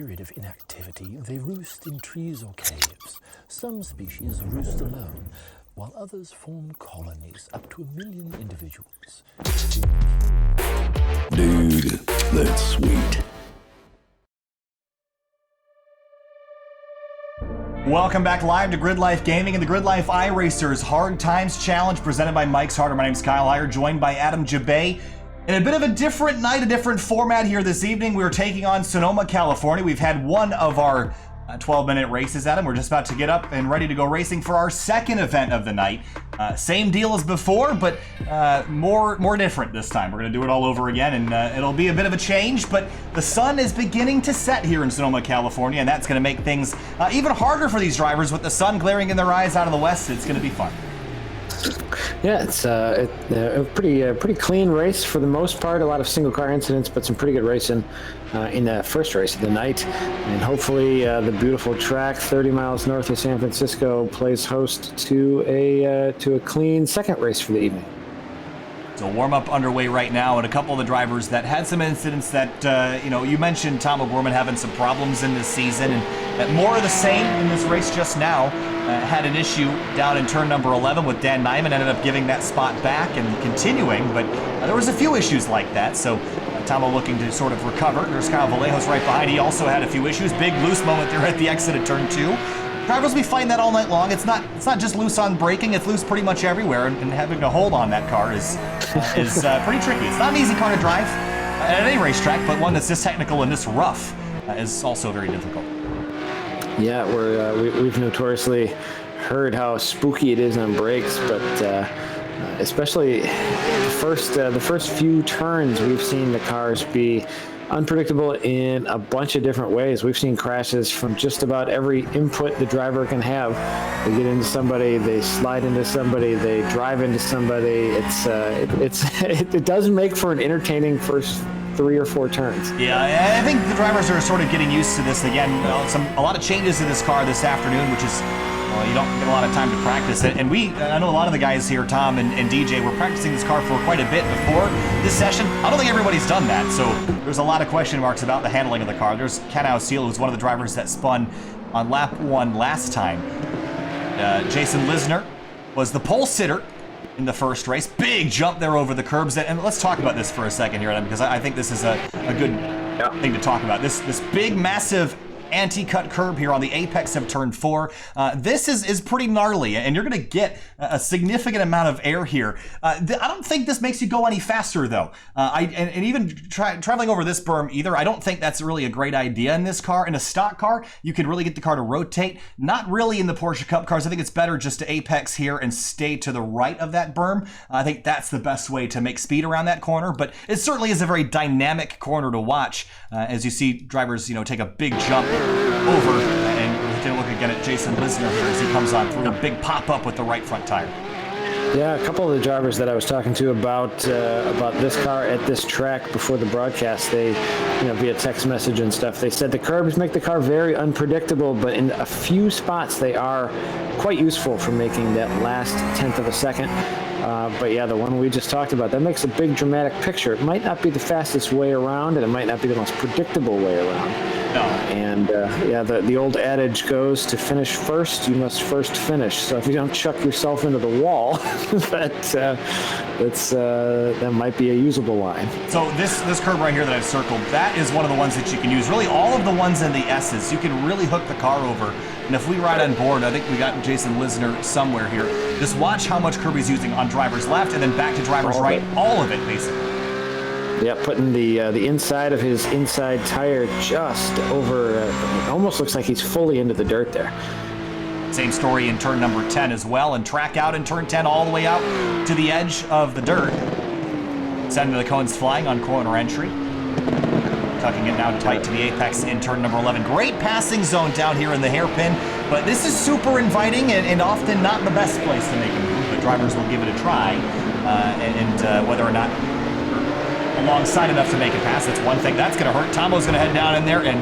period of inactivity, they roost in trees or caves. Some species roost alone, while others form colonies, up to 1 million individuals.
Dude, that's sweet.
Welcome back live to Grid Life Gaming and the Grid Life iRacers Hard Times Challenge presented by Mike's Harder. My name's Kyle Heyer, joined by Adam Jabay. In a bit of a different night, a different format here this evening, we're taking on Sonoma, California. We've had one of our 12-minute races, Adam. We're just about to get up and ready to go racing for our second event of the night. Same deal as before, but more different this time. We're going to do it all over again, and it'll be a bit of a change, but the sun is beginning to set here in Sonoma, California, and that's going to make things even harder for these drivers with the sun glaring in their eyes out of the west. It's going to be fun.
Yeah, it's a pretty clean race for the most part. A lot of single car incidents, but some pretty good racing in the first race of the night. And hopefully the beautiful track 30 miles north of San Francisco plays host to a clean second race for the evening.
So warm-up underway right now, and a couple of the drivers that had some incidents that, you mentioned Tom O'Gorman having some problems in this season, and more of the same in this race just now. Had an issue down in turn number 11 with Dan Nyman, ended up giving that spot back and continuing, but there was a few issues like that, so Tomo looking to sort of recover. There's Kyle Vallejos right behind. He also had a few issues. Big loose moment there at the exit of turn 2. Drivers will be fighting that all night long. It's not just loose on braking, it's loose pretty much everywhere, and having a hold on that car is pretty tricky. It's not an easy car to drive at any racetrack, but one that's this technical and this rough is also very difficult.
Yeah, we've notoriously heard how spooky it is on brakes, but especially the first few turns, we've seen the cars be unpredictable in a bunch of different ways. We've seen crashes from just about every input the driver can have. They get into somebody, they slide into somebody, they drive into somebody. It does make for an entertaining first 3 or 4 turns.
Yeah, I think the drivers are sort of getting used to this again. A lot of changes in this car this afternoon, which is, you don't get a lot of time to practice it. And I know a lot of the guys here, Tom and DJ, were practicing this car for quite a bit before this session. I don't think everybody's done that, so there's a lot of question marks about the handling of the car. There's Ken Ausil, who's one of the drivers that spun on lap 1 last time. Jason Lisner was the pole sitter in the first race. Big jump there over the curbs. And let's talk about this for a second here, Adam, because I think this is a good thing to talk about. This big, massive anti-cut curb here on the apex of turn 4. This is pretty gnarly, and you're going to get a significant amount of air here. I don't think this makes you go any faster, though. And even traveling over this berm either, I don't think that's really a great idea in this car. In a stock car, you can really get the car to rotate. Not really in the Porsche Cup cars. I think it's better just to apex here and stay to the right of that berm. I think that's the best way to make speed around that corner, but it certainly is a very dynamic corner to watch as you see drivers, take a big jump over, and we can look again at Jason Lisner here as he comes on through a big pop-up with the right front tire.
Yeah, a couple of the drivers that I was talking to about this car at this track before the broadcast, they, via text message and stuff, they said the curbs make the car very unpredictable, but in a few spots they are quite useful for making that last tenth of a second. But yeah, the one we just talked about, that makes a big dramatic picture. It might not be the fastest way around, and it might not be the most predictable way around.
No.
And the old adage goes, to finish first, you must first finish. So if you don't chuck yourself into the wall, that might be a usable line.
So this curb right here that I've circled, that is one of the ones that you can use. Really, all of the ones in the S's, you can really hook the car over. And if we ride on board, I think we got Jason Lisner somewhere here. Just watch how much curb he's using on driver's left and then back to driver's right. All of it, basically.
Yeah, putting the inside of his inside tire just over, it almost looks like he's fully into the dirt there.
Same story in turn number 10 as well, and track out in turn 10 all the way out to the edge of the dirt. Sending the cones flying on corner entry. Tucking it down tight to the apex in turn number 11. Great passing zone down here in the hairpin, but this is super inviting and often not the best place to make a move, but drivers will give it a try. Whether or not alongside enough to make a pass, that's one thing. That's going to hurt. Tomo's going to head down in there, and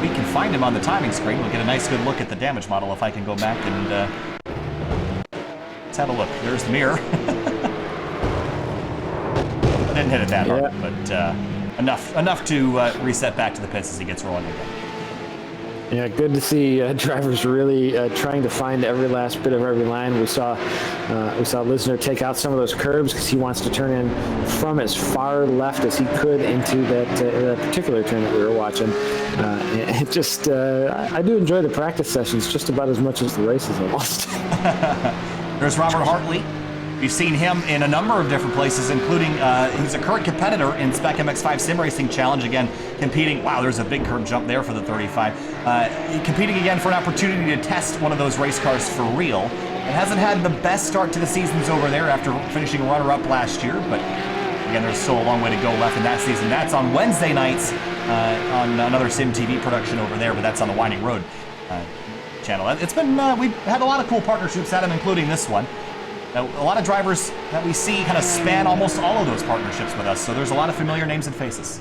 we can find him on the timing screen. We'll get a nice good look at the damage model if I can go back and let's have a look. There's the mirror. I didn't hit it that hard, but enough to reset back to the pits as he gets rolling again.
Yeah, good to see drivers really trying to find every last bit of every line. We saw Lisner take out some of those curbs because he wants to turn in from as far left as he could into that particular turn that we were watching. It just, I do enjoy the practice sessions just about as much as the races almost.
There's Robert Hartley. We've seen him in a number of different places, including he's a current competitor in Spec MX5 Sim Racing Challenge, again, competing. Wow, there's a big curb jump there for the 35. Competing again for an opportunity to test one of those race cars for real. It hasn't had the best start to the seasons over there after finishing runner-up last year, but again, there's still a long way to go left in that season. That's on Wednesday nights on another Sim TV production over there, but that's on the Winding Road channel. It's been, we've had a lot of cool partnerships at them, including this one. A lot of drivers that we see kind of span almost all of those partnerships with us, so there's a lot of familiar names and faces.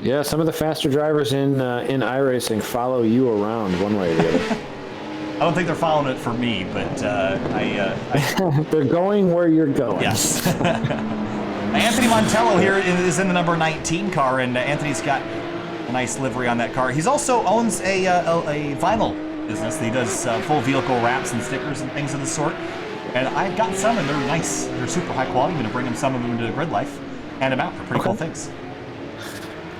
Yeah, some of the faster drivers in iRacing follow you around one way or the other.
I don't think they're following it for me, but
They're going where you're going.
Yes. Anthony Montello here is in the number 19 car, and Anthony's got a nice livery on that car. He's also owns a vinyl business. He does full vehicle wraps and stickers and things of the sort. And I've got some, and they're nice. They're super high quality. I'm going to bring some of them to GRIDLIFE, hand them out. They're pretty cool things.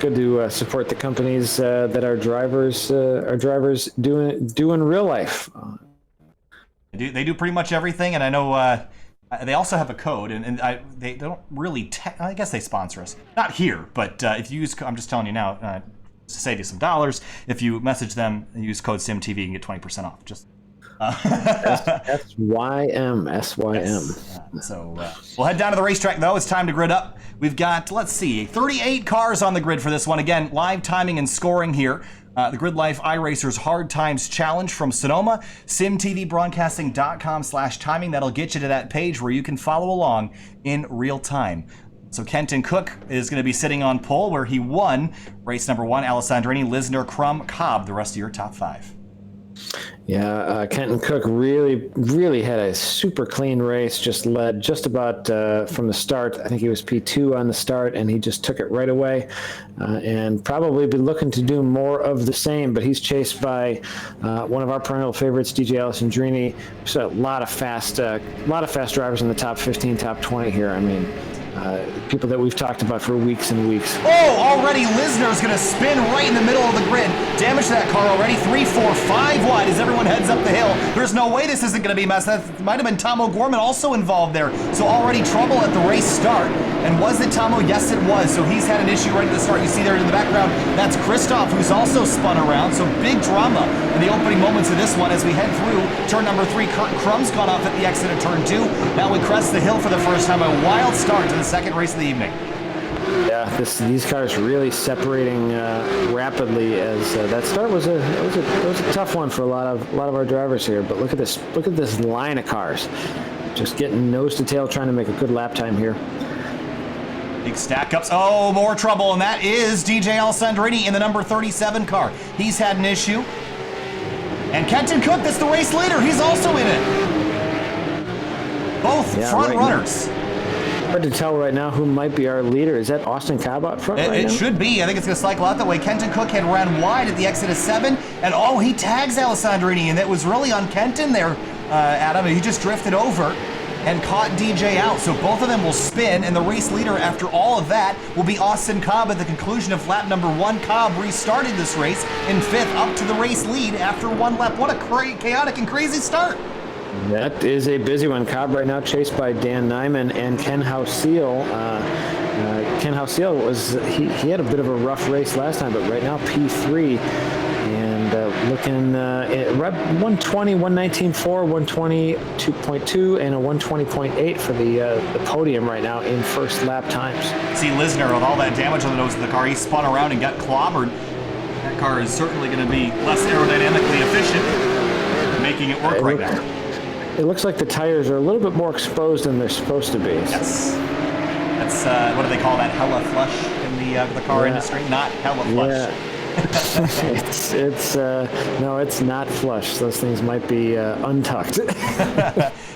Good to support the companies that our drivers do in real life.
They do pretty much everything, and I know they also have a code, and they don't really. I guess they sponsor us, not here, but if you use, I'm just telling you now, to save you some dollars, if you message them and use code SimTV, you can get 20% off. Just.
SYM.
Yes. So we'll head down to the racetrack, though. It's time to grid up. We've got, let's see, 38 cars on the grid for this one. Again, live timing and scoring here. The GRIDLIFE iRacers Hard Times Challenge from Sonoma, simtvbroadcasting.com/timing. That'll get you to that page where you can follow along in real time. So Kenton Cook is going to be sitting on pole where he won race number 1. Alessandrini, Lisner, Crum, Cobb, the rest of your top 5.
Yeah, Kenton Cook really had a super clean race, just led just about from the start. I think he was P2 on the start, and he just took it right away, and probably be looking to do more of the same, but he's chased by one of our perennial favorites, DJ Alessandrini. So a lot of fast drivers in the top 15, top 20 here. I mean, people that we've talked about for weeks and weeks.
Oh, already Lisner's going to spin right in the middle of the grid. Damage to that car already. 3, 4, 5 wide as everyone heads up the hill. There's no way this isn't going to be a mess. That might have been Tom O'Gorman also involved there. So already trouble at the race start. And was it Tomo? Yes, it was. So he's had an issue right at the start. You see there in the background, that's Christoph, who's also spun around. So big drama in the opening moments of this one as we head through turn number 3. Kurt Crum's gone off at the exit of turn 2. Now we crest the hill for the first time. A wild start to the second race of the evening.
Yeah, these cars really separating rapidly. As that start was a tough one for a lot of our drivers here. But look at this line of cars, just getting nose to tail, trying to make a good lap time here.
Big stack ups. Oh, more trouble, and that is DJ Alessandrini in the number 37 car. He's had an issue. And Kenton Cook, that's the race leader. He's also in it. Both front runners.
Hard to tell right now who might be our leader. Is that Austin Cobb out front right now?
It should be. I think it's going to cycle out that way. Kenton Cook had ran wide at the exit of 7, and oh, he tags Alessandrini, and that was really on Kenton there, Adam. He just drifted over and caught DJ out. So both of them will spin, and the race leader after all of that will be Austin Cobb at the conclusion of lap number 1. Cobb restarted this race in 5th up to the race lead after 1 lap. What a chaotic and crazy start.
That is a busy one. Cobb right now chased by Dan Nyman and Ken Hauseal. Ken Hauseal he had a bit of a rough race last time, but right now P3 and looking at 120, 119.4, 122.2, and a 120.8 for the podium right now in first lap times.
See Lisner with all that damage on the nose of the car. He spun around and got clobbered. That car is certainly going to be less aerodynamically efficient, making it work right now.
It looks like the tires are a little bit more exposed than they're supposed to be.
Yes. That's, what do they call that, hella flush in the car industry? Not hella flush.
Yeah. No, it's not flush. Those things might be untucked.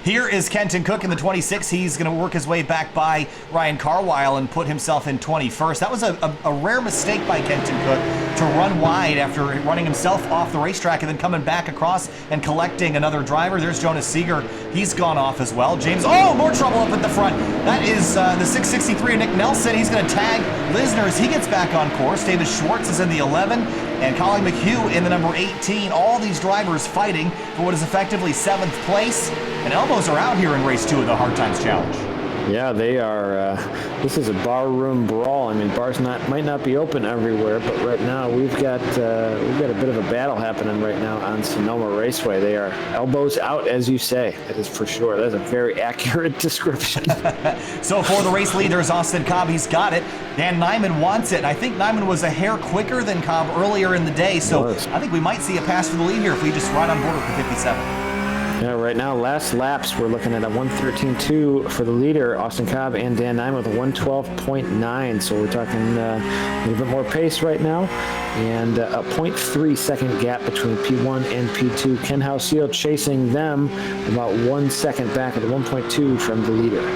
Here is Kenton Cook in the 26. He's going to work his way back by Ryan Carwile and put himself in 21st. That was a rare mistake by Kenton Cook. to run wide after running himself off the racetrack and then coming back across and collecting another driver. There's Jonas Seeger. He's gone off as well. James, oh, more trouble up at the front. That is the 663 of Nick Nelson. He's going to tag Lisner as he gets back on course. David Schwartz is in the 11 and Colin McHugh in the number 18. All these drivers fighting for what is effectively 7th place. And elbows are out here in race 2 of the Hard Times Challenge.
Yeah, they are. This is a barroom brawl. I mean, bars might not be open everywhere, but right now we've got a bit of a battle happening right now on Sonoma Raceway. They are elbows out, as you say. That is for sure. That's a very accurate description.
So for the race leaders, Austin Cobb, he's got it. Dan Nyman wants it. I think Nyman was a hair quicker than Cobb earlier in the day, so I think we might see a pass for the lead here if we just ride on board with the 57.
Yeah, right now, last laps, we're looking at a 1:13.2 for the leader, Austin Cobb, and Dan Nyman with a 1:12.9. So we're talking a little bit more pace right now, and a 0.3 second gap between P1 and P2. Ken Hauseal chasing them about 1 second back at the 1.2 from the leader.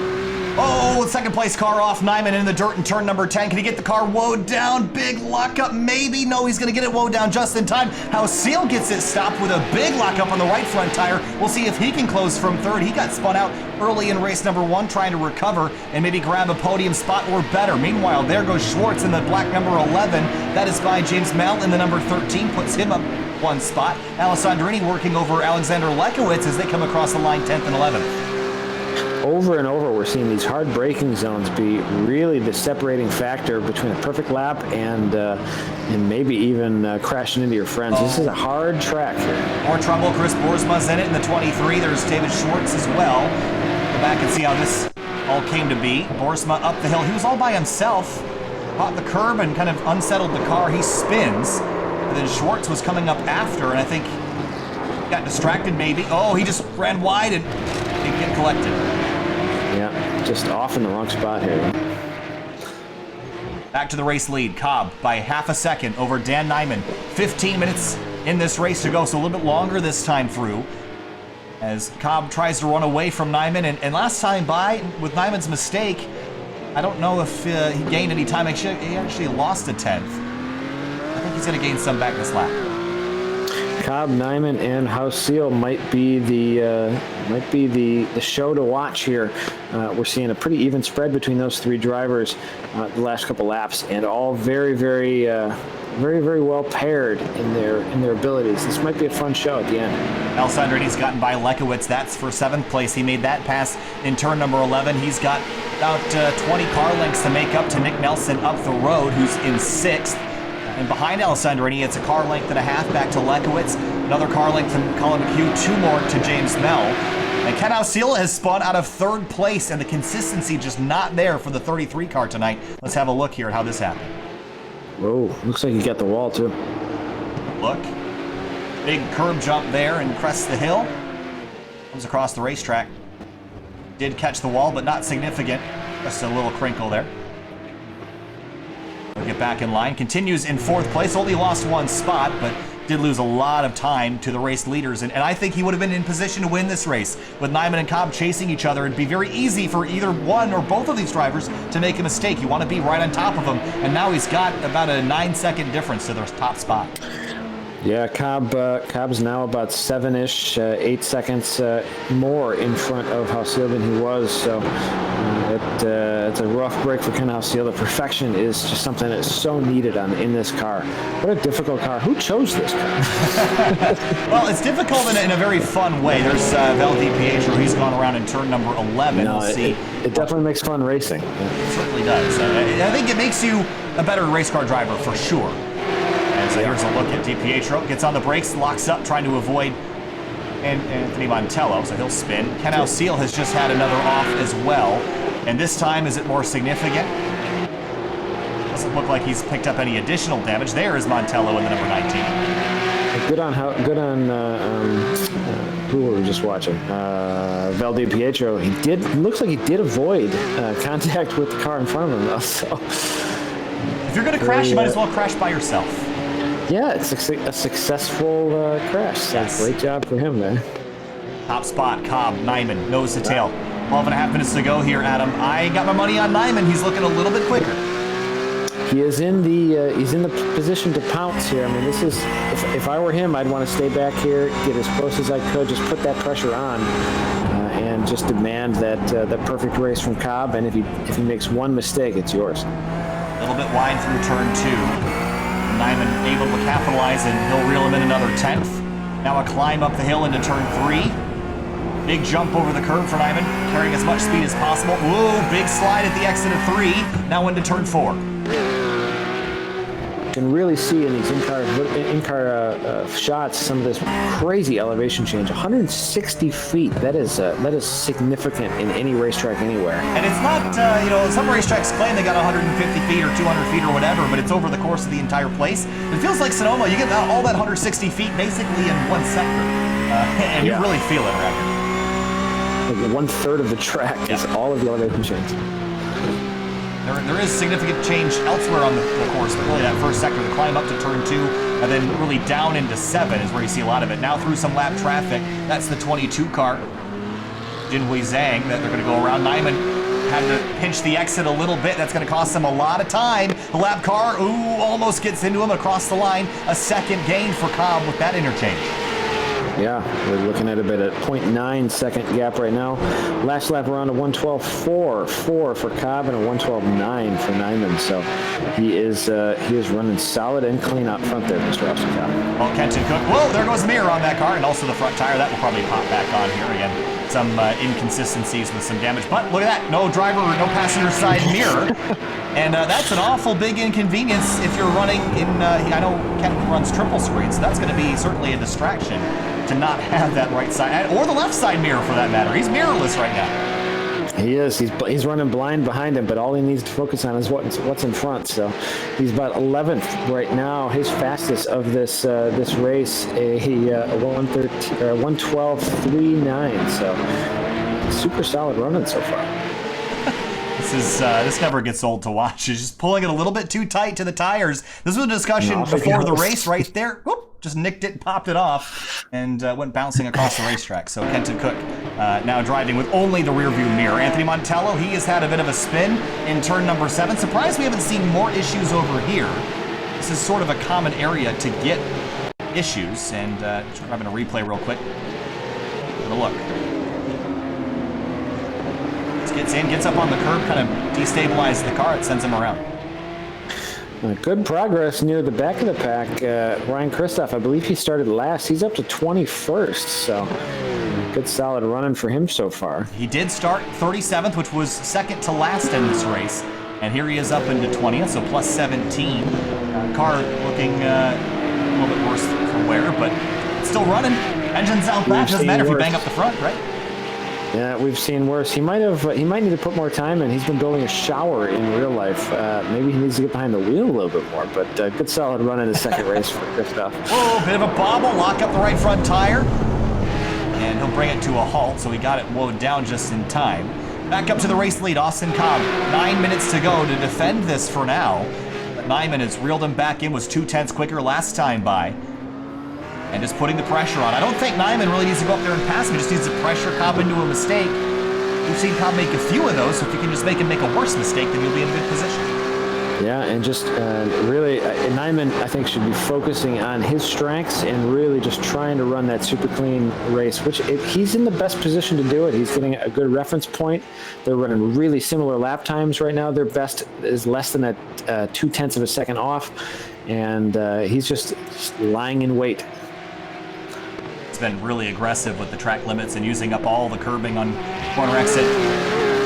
Oh, second place car off. Nyman in the dirt in turn number 10. Can he get the car woed down? Big lockup, maybe. No, he's going to get it woed down just in time. Hauseal gets it stopped with a big lockup on the right front tire. We'll see if he can close from third. He got spun out early in race number 1, trying to recover and maybe grab a podium spot or better. Meanwhile, there goes Schwartz in the black number 11. That is by James Mell in the number 13, puts him up 1 spot. Alessandrini working over Alexander Lekowitz as they come across the line 10th and 11th.
Over and over, we're seeing these hard braking zones be really the separating factor between a perfect lap and maybe even crashing into your friends. This is a hard track here.
More trouble. Chris Boersma's in it in the 23. There's David Schwartz as well. Go back and see how this all came to be. Boersma up the hill. He was all by himself. Caught the curb and kind of unsettled the car. He spins. And then Schwartz was coming up after, and I think he got distracted maybe. Oh, he just ran wide and didn't get collected.
Yeah, just off in the wrong spot here.
Back to the race lead. Cobb by half a second over Dan Nyman. 15 minutes in this race to go, so a little bit longer this time through. As Cobb tries to run away from Nyman, and last time by, with Nyman's mistake, I don't know if he gained any time. He actually lost a 10th. I think he's going to gain some back this lap.
Cobb, Nyman, and Hauseal might be the show to watch here. We're seeing a pretty even spread between those 3 drivers the last couple laps, and all very well paired in their abilities. This might be a fun show at the end.
Alessandrini's gotten by Lekowitz. That's for 7th place. He made that pass in turn number 11. He's got about 20 car lengths to make up to Nick Nelson up the road, who's in 6th. And behind Alessandrini, it's a car length and a half back to Lekowitz. Another car length from Colin McHugh, 2 more to James Mell. And Ken Hauseal has spun out of 3rd place, and the consistency just not there for the 33 car tonight. Let's have a look here at how this happened.
Whoa, looks like he got the wall too.
Look. Big curb jump there and crests the hill. Comes across the racetrack. Did catch the wall, but not significant. Just a little crinkle there. We'll get back in line. Continues in 4th place. Only lost 1 spot, but did lose a lot of time to the race leaders. And I think he would have been in position to win this race. With Nyman and Cobb chasing each other, it'd be very easy for either one or both of these drivers to make a mistake. You want to be right on top of them. And now he's got about a 9-second difference to their top spot.
Yeah, Cobb's now about 7-ish, 8 seconds more in front of Hauseal than he was. So it's a rough break for Ken Hauseal. The perfection is just something that's so needed in this car. What a difficult car. Who chose this car?
Well, it's difficult in a very fun way. There's Val DiPietro. He's gone around in turn number 11.
No,
we'll see.
It definitely makes fun racing. Yeah.
It certainly does. I think it makes you a better race car driver for sure. So here's a look at DiPietro. Gets on the brakes, locks up, trying to avoid Anthony Montello, so he'll spin. Ken Hauseal has just had another off as well. And this time, is it more significant? Doesn't look like he's picked up any additional damage. There is Montello in the number 19.
Good on who were we just watching? Val DiPietro. Looks like he did avoid contact with the car in front of him, though. So
if you're going to crash, you might as well crash by yourself.
Yeah, it's a successful crash. So
yes.
Great job for him there.
Top spot, Cobb, Nyman, nose to tail. 12.5 minutes to go here, Adam. I got my money on Nyman. He's looking a little bit quicker.
he is in the he's in the position to pounce here. I mean, this is if I were him, I'd want to stay back here, get as close as I could, just put that pressure on, and just demand that perfect race from Cobb. And if he makes one mistake, it's yours.
A little bit wide through turn 2. Nyman able to capitalize, and he'll reel him in another 10th. Now a climb up the hill into turn 3. Big jump over the curb for Nyman, carrying as much speed as possible. Whoa, big slide at the exit of 3. Now into turn 4.
You can really see in these in-car shots some of this crazy elevation change. 160 feet. That is significant in any racetrack anywhere.
And it's not, some racetracks claim they got 150 feet or 200 feet or whatever, but it's over the course of the entire place. It feels like Sonoma, you get all that 160 feet basically in one sector, and you really feel it around here.
Like 1/3 of the track is all of the elevation change.
There is significant change elsewhere on the course, but really that first sector, the climb up to turn 2, and then really down into 7 is where you see a lot of it. Now through some lap traffic, that's the 22 car, Jinhui Zhang, that they're going to go around. Nyman had to pinch the exit a little bit. That's going to cost him a lot of time. The lap car, almost gets into him across the line. A second gain for Cobb with that interchange.
Yeah, we're looking at about a 0.9 second gap right now. Last lap around a 1:12.4 for Cobb and a 1:12.9 for Nyman. So he is running solid and clean out front there, Mr. Austin Cobb.
Well, Kenton Cook. Whoa, there goes the mirror on that car, and also the front tire. That will probably pop back on here again. Some inconsistencies with some damage, but look at that. No driver, no passenger side mirror. And that's an awful big inconvenience if you're running in, I know Kenton runs triple screen, so that's going to be certainly a distraction to not have that right side, or the left side mirror for that matter. He's mirrorless right now.
He is. He's running blind behind him, but all he needs to focus on is what's in front. So he's about 11th right now. His fastest of this race, a 1:12.39. So super solid running so far.
This never gets old to watch. He's just pulling it a little bit too tight to the tires. This was a discussion before the race right there. Whoop, just nicked it, popped it off, and went bouncing across the racetrack. So Kenton Cook now driving with only the rear view mirror. Anthony Montello, he has had a bit of a spin in turn number 7. Surprised we haven't seen more issues over here. This is sort of a common area to get issues, and just grabbing a replay real quick. Have a look. Gets in, gets up on the curb, kind of destabilizes the car. It sends him around.
Good progress near the back of the pack. Ryan Kristoff, I believe he started last. He's up to 21st, so good solid running for him so far.
He did start 37th, which was second to last in this race. And here he is up into 20th, so plus 17. Car looking a little bit worse for wear, but still running. Engine's out back. Doesn't matter if you bang up the front, right?
Yeah, we've seen worse. He might need to put more time in. He's been building a shower in real life. Maybe he needs to get behind the wheel a little bit more, but good solid run in his second race for Kristoff.
Whoa, bit of a bobble, lock up the right front tire. And he'll bring it to a halt, so he got it mowed down just in time. Back up to the race lead, Austin Cobb. 9 minutes to go to defend this for now. But Nyman has reeled him back in, was 0.2 quicker last time by. And just putting the pressure on. I don't think Nyman really needs to go up there and pass him. He just needs to pressure Cobb into a mistake. We've seen Cobb make a few of those, so if you can just make him make a worse mistake, then you'll be in a good position.
Yeah, and just really, Nyman, I think, should be focusing on his strengths and really just trying to run that super clean race, which he's in the best position to do it. He's getting a good reference point. They're running really similar lap times right now. Their best is less than 0.2 of a second off, and he's just lying in wait.
Been really aggressive with the track limits and using up all the curbing on corner exit,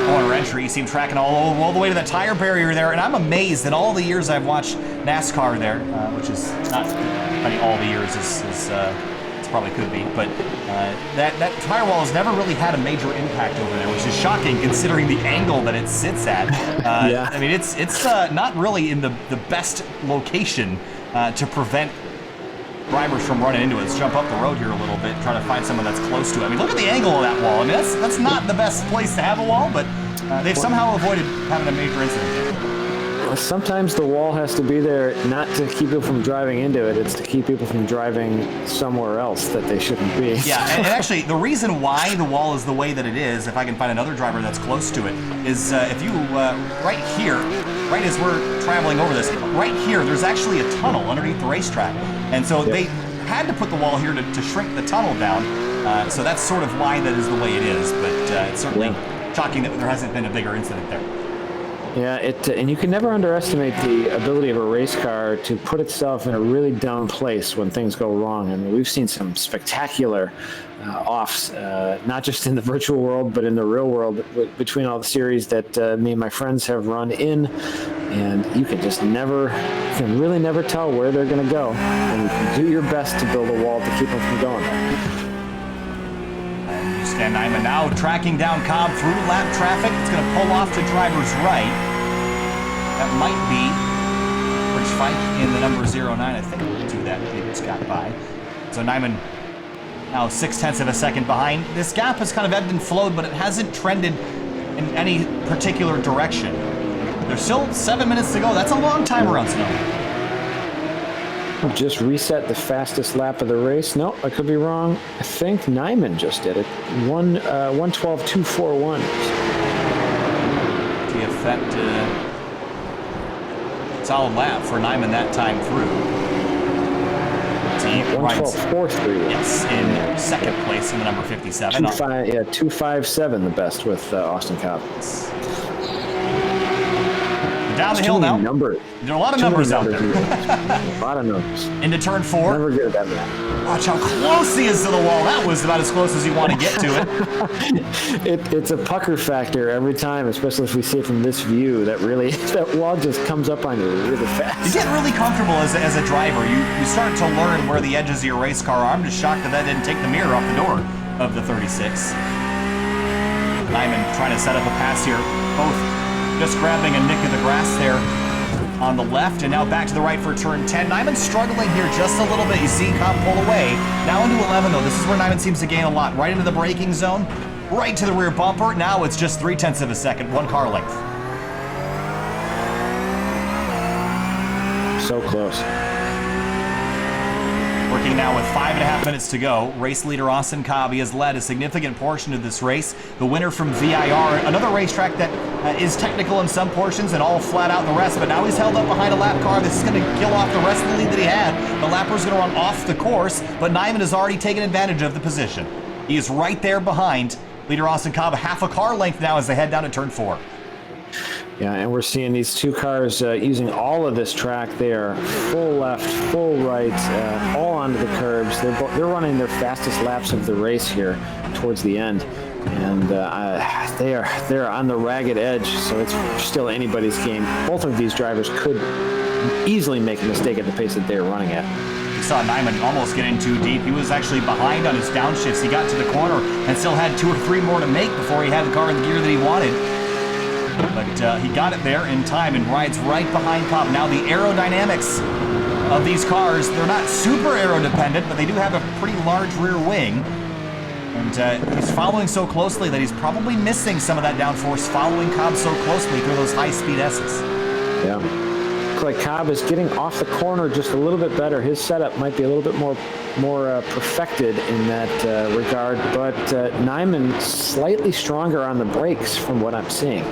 corner entry. You see him tracking all the way to the tire barrier there, and I'm amazed that all the years I've watched NASCAR there, which is not all the years as it probably could be, but that tire wall has never really had a major impact over there, which is shocking considering the angle that it sits at.
Yeah.
I mean, it's not really in the best location to prevent drivers from running into it. Let's jump up the road here a little bit, try to find someone that's close to it. I mean, look at the angle of that wall. I mean, that's not the best place to have a wall, but they've somehow avoided having a major incident.
Sometimes the wall has to be there not to keep people from driving into it, it's to keep people from driving somewhere else that they shouldn't be.
Yeah, and actually, the reason why the wall is the way that it is, if I can find another driver that's close to it, is if you, right here, right as we're traveling over this, right here, there's actually a tunnel underneath the racetrack. And so they had to put the wall here to shrink the tunnel down. So that's sort of why that is the way it is. But it's certainly shocking that there hasn't been a bigger incident there.
Yeah, and you can never underestimate the ability of a race car to put itself in a really down place when things go wrong. I mean, we've seen some spectacular offs, not just in the virtual world, but in the real world between all the series that me and my friends have run in. And you can just really never tell where they're going to go. And you can do your best to build a wall to keep them from going there.
And Nyman now tracking down Cobb through lap traffic. It's going to pull off to driver's right. That might be Rich Fike in the number 09. I think we'll do that. He just got by. So Nyman now 0.6 of a second behind. This gap has kind of ebbed and flowed, but it hasn't trended in any particular direction. There's still 7 minutes to go. That's a long time around Sonoma.
Just reset the fastest lap of the race. No, I could be wrong. I think Nyman just did it. 1:12.241.
See if that solid lap for Nyman that time through.
1:12.43.
Yes, in second place in the number 57.
2:57 the best with Austin Cobb.
Down the hill now.
Numbers.
There are a lot of numbers out there.
A lot of numbers.
Into turn 4.
Never good at that.
Watch how close he is to the wall. That was about as close as you want to get to
it. It's a pucker factor every time, especially if we see it from this view. That wall just comes up on you really fast.
You get really comfortable as a driver. You start to learn where the edges of your race car are. I'm just shocked that didn't take the mirror off the door of the 36. Nyman trying to set up a pass here. Both just grabbing a nick of the grass there on the left, and now back to the right for turn 10. Nyman struggling here just a little bit. You see Cobb pull away. Now into 11, though. This is where Nyman seems to gain a lot. Right into the braking zone, right to the rear bumper. Now it's just 0.3 of a second, 1 car length.
So close.
Working now with 5.5 minutes to go. Race leader Austin Cobb has led a significant portion of this race. The winner from VIR, another racetrack that is technical in some portions and all flat out in the rest, but now he's held up behind a lap car. This is going to kill off the rest of the lead that he had. The lapper's going to run off the course, but Nyman has already taken advantage of the position. He is right there behind leader Austin Cobb, half a car length now as they head down to turn 4.
Yeah, and we're seeing these two cars using all of this track there, full left, full right, all onto the curbs. They're running their fastest laps of the race here towards the end, and they're on the ragged edge, so it's still anybody's game. Both of these drivers could easily make a mistake at the pace that they're running at.
You saw Nyman almost get in too deep. He was actually behind on his downshifts. He got to the corner and still had 2 or 3 more to make before he had the car in the gear that he wanted. But he got it there in time and rides right behind Cobb. Now the aerodynamics of these cars, they're not super aero-dependent, but they do have a pretty large rear wing. And he's following so closely that he's probably missing some of that downforce following Cobb so closely through those high-speed S's.
Yeah. Looks like Cobb is getting off the corner just a little bit better. His setup might be a little bit more perfected in that regard, but Nyman slightly stronger on the brakes from what I'm seeing.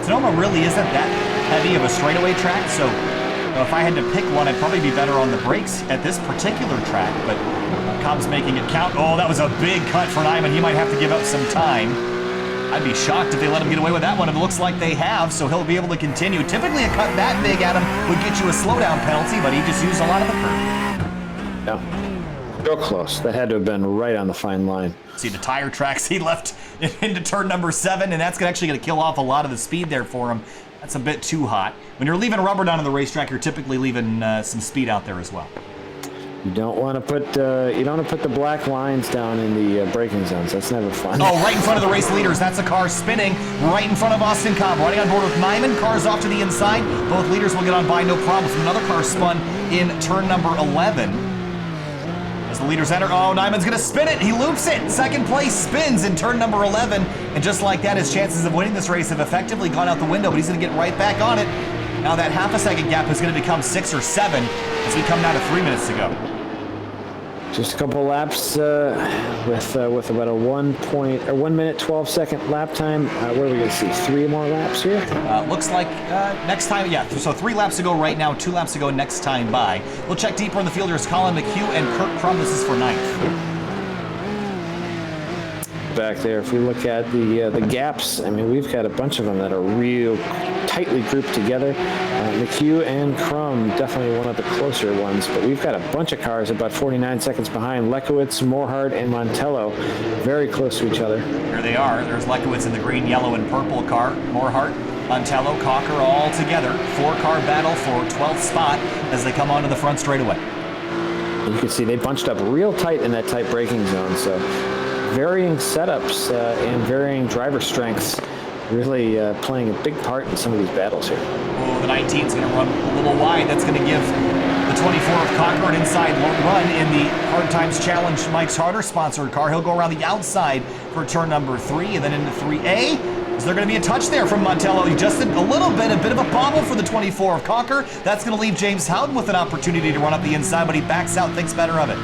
Sonoma really isn't that heavy of a straightaway track, so if I had to pick one, I'd probably be better on the brakes at this particular track, but Cobb's making it count. Oh, that was a big cut for Nyman. He might have to give up some time. I'd be shocked if they let him get away with that one. It looks like they have, so he'll be able to continue. Typically, a cut that big at him would get you a slowdown penalty, but he just used a lot of the curve.
Yeah, real close. That had to have been right on the fine line.
See the tire tracks he left into turn number 7, and that's actually going to kill off a lot of the speed there for him. That's a bit too hot. When you're leaving rubber down on the racetrack, you're typically leaving some speed out there as well.
You don't want to put the black lines down in the braking zones. That's never fun.
Oh, right in front of the race leaders. That's a car spinning right in front of Austin Cobb. Riding on board with Nyman. Cars off to the inside. Both leaders will get on by no problem. From another car spun in turn number 11. As the leaders enter, oh, Nyman's going to spin it. He loops it. Second place spins in turn number 11. And just like that, his chances of winning this race have effectively gone out the window, but he's going to get right back on it. Now that half a second gap is going to become 6 or 7 as we come down to 3 minutes to go.
Just a couple laps with about a 1 minute 12-second lap time. What are we going to see? 3 more laps here?
Looks like next time, yeah. So 3 laps to go right now, 2 laps to go next time by. We'll check deeper in the field. There's Colin McHugh and Kirk Crum. This is for 9th.
Back there, if we look at the gaps, I mean, we've got a bunch of them that are real tightly grouped together. McHugh and Crum, definitely one of the closer ones, but we've got a bunch of cars about 49 seconds behind. Lekowitz, Morhart, and Montello very close to each other.
Here they are. There's Lekowitz in the green, yellow, and purple car. Morhart, Montello, Cocker all together. 4-car battle for 12th spot as they come onto the front straightaway.
And you can see they bunched up real tight in that tight braking zone, so varying setups and varying driver strengths really playing a big part in some of these battles here.
Oh, the 19 is going to run a little wide. That's going to give the 24 of Cocker an inside run in the Hard Times Challenge Mike's Harder sponsored car. He'll go around the outside for turn number 3 and then into 3A. Is there going to be a touch there from Montello? He just did a bit of a bobble for the 24 of Cocker. That's going to leave James Houghton with an opportunity to run up the inside, but he backs out, thinks better of it.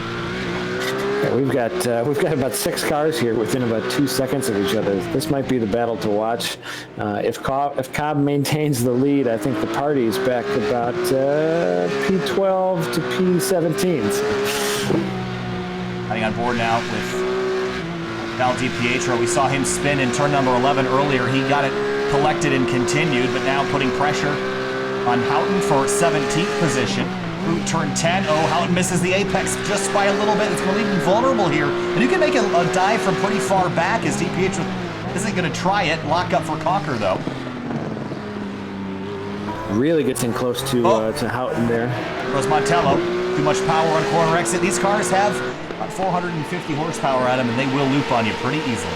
Yeah, we've got about 6 cars here within about 2 seconds of each other. This might be the battle to watch. If Cobb maintains the lead, I think the party's back about P12 to P17s.
Heading on board now with Val DiPietro. We saw him spin in turn number 11 earlier. He got it collected and continued, but now putting pressure on Houghton for 17th position. Through turn 10. Oh, Houghton misses the apex just by a little bit. It's going to leave him vulnerable here. And you can make a dive from pretty far back as DiPietro isn't going to try it. Lock up for Cocker, though.
Really gets in close to Houghton there.
Goes Montello. Too much power on corner exit. These cars have about 450 horsepower at them, and they will loop on you pretty easily.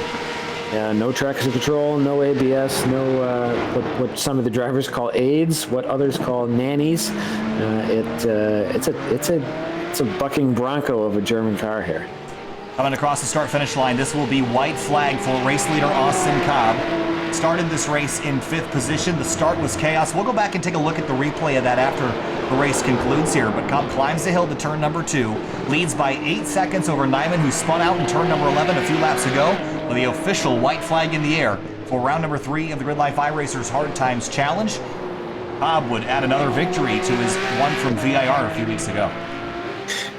Yeah, no traction control, no ABS, no what some of the drivers call aids, what others call nannies. It's a bucking bronco of a German car here.
Coming across the start-finish line, this will be white flag for race leader Austin Cobb. Started this race in 5th position. The start was chaos. We'll go back and take a look at the replay of that after the race concludes here. But Cobb climbs the hill to turn number 2, leads by 8 seconds over Nyman, who spun out in turn number 11 a few laps ago, with the official white flag in the air for round number 3 of the GRIDLIFE iRacers Hard Times Challenge. Cobb would add another victory to his one from VIR a few weeks ago.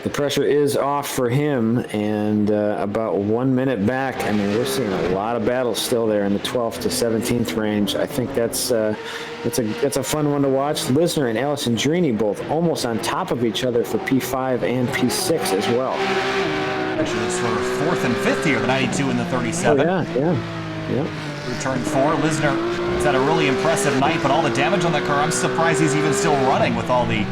The pressure is off for him, and about 1 minute back. I mean, we're seeing a lot of battles still there in the 12th to 17th range. I think that's a fun one to watch. Lisner and Alessandrini both almost on top of each other for P5 and P6 as well.
Actually, it's for 4th and 5th here, the 92 and the 37.
Oh, yeah.
Through turn 4, Lisner has had a really impressive night, but all the damage on the car, I'm surprised he's even still running with all the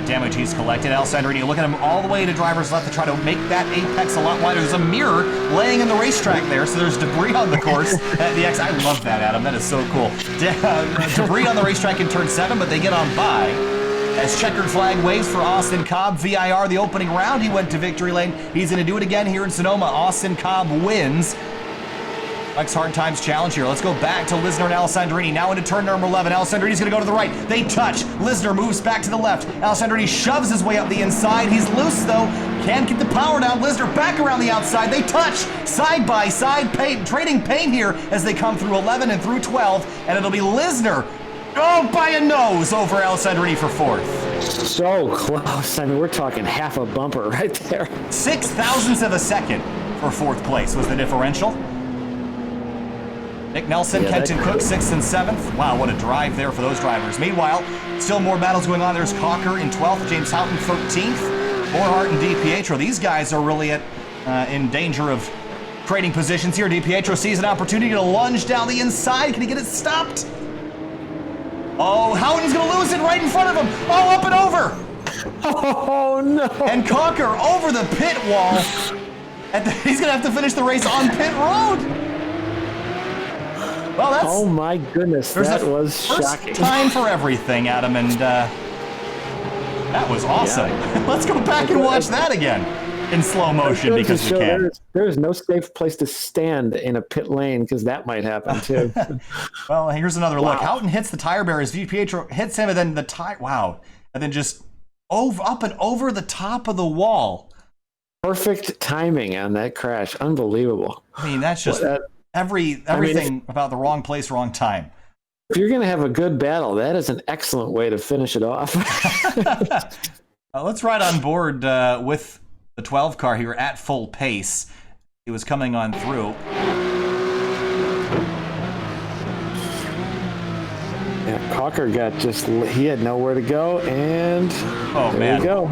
damage he's collected. Alessandrini looking at him all the way to driver's left to try to make that apex a lot wider. There's a mirror laying in the racetrack there, so there's debris on the course at the X. I love that, Adam. That is so cool. Debris on the racetrack in turn 7, but they get on by. As checkered flag waves for Austin Cobb, VIR the opening round. He went to victory lane. He's going to do it again here in Sonoma. Austin Cobb wins Mike's Hard Times Challenge here. Let's go back to Lisner and Alessandrini. Now into turn number 11. Alessandrini's going to go to the right. They touch. Lisner moves back to the left. Alessandrini shoves his way up the inside. He's loose, though. Can't get the power down. Lisner back around the outside. They touch side by side, trading paint here as they come through 11 and through 12. And it'll be Lisner, by a nose over Alessandrini for 4th.
So close. I mean, we're talking half a bumper right there.
6 thousandths of a second for 4th place was the differential. Nick Nelson, Kenton Cook, 6th and 7th. Wow, what a drive there for those drivers. Meanwhile, still more battles going on. There's Cocker in 12th, James Houghton 13th, Morhart and DiPietro. These guys are really in danger of trading positions here. DiPietro sees an opportunity to lunge down the inside. Can he get it stopped? Oh, Houghton's going to lose it right in front of him. Oh, up and over.
Oh, no.
And Cocker over the pit wall. He's going to have to finish the race on pit road. Well, that's...
Oh, my goodness. That was shocking.
First time for everything, Adam, and that was awesome. Yeah. Let's go back and watch that again in slow motion because we can.
There's no safe place to stand in a pit lane because that might happen, too.
Well, here's another look. Houghton hits the tire barriers. DiPietro hits him, and then the tire... Wow. And then just up and over the top of the wall.
perfect timing on that crash. Unbelievable.
I mean, that's just everything about the wrong place, wrong time.
If you're going to have a good battle, that is an excellent way to finish it off.
Let's ride on board with the 12 car here at full pace. It was coming on through.
Yeah, Cocker he had nowhere to go, and there you go.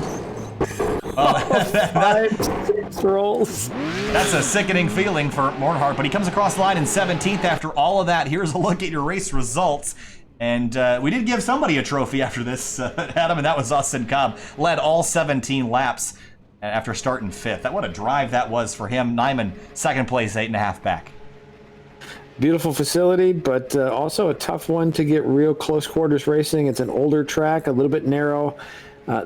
Five, 6 rolls.
That's a sickening feeling for Mornhart, but he comes across the line in 17th after all of that. Here's a look at your race results. And we did give somebody a trophy after this, Adam, and that was Austin Cobb. Led all 17 laps after starting 5th. What a drive that was for him. Nyman, second place, 8.5 back.
Beautiful facility, but also a tough one to get real close quarters racing. It's an older track, a little bit narrow.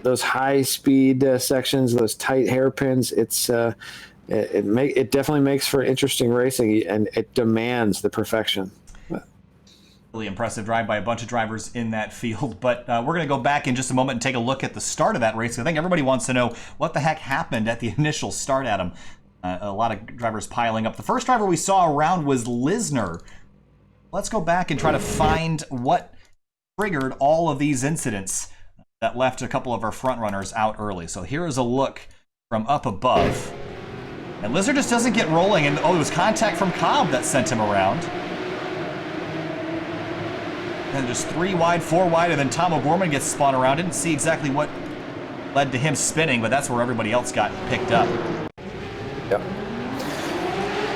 Those high speed sections, those tight hairpins, it definitely makes for interesting racing, and it demands the perfection.
Really impressive drive by a bunch of drivers in that field, but we're going to go back in just a moment and take a look at the start of that race. I think everybody wants to know what the heck happened at the initial start, Adam. A lot of drivers piling up. The first driver we saw around was Lisner. Let's go back and try to find what triggered all of these incidents that left a couple of our front runners out early. So here is a look from up above. And Lisner just doesn't get rolling, and it was contact from Cobb that sent him around. And just 3 wide, 4 wide, and then Tom O'Gorman gets spun around. Didn't see exactly what led to him spinning, but that's where everybody else got picked up.
Yep.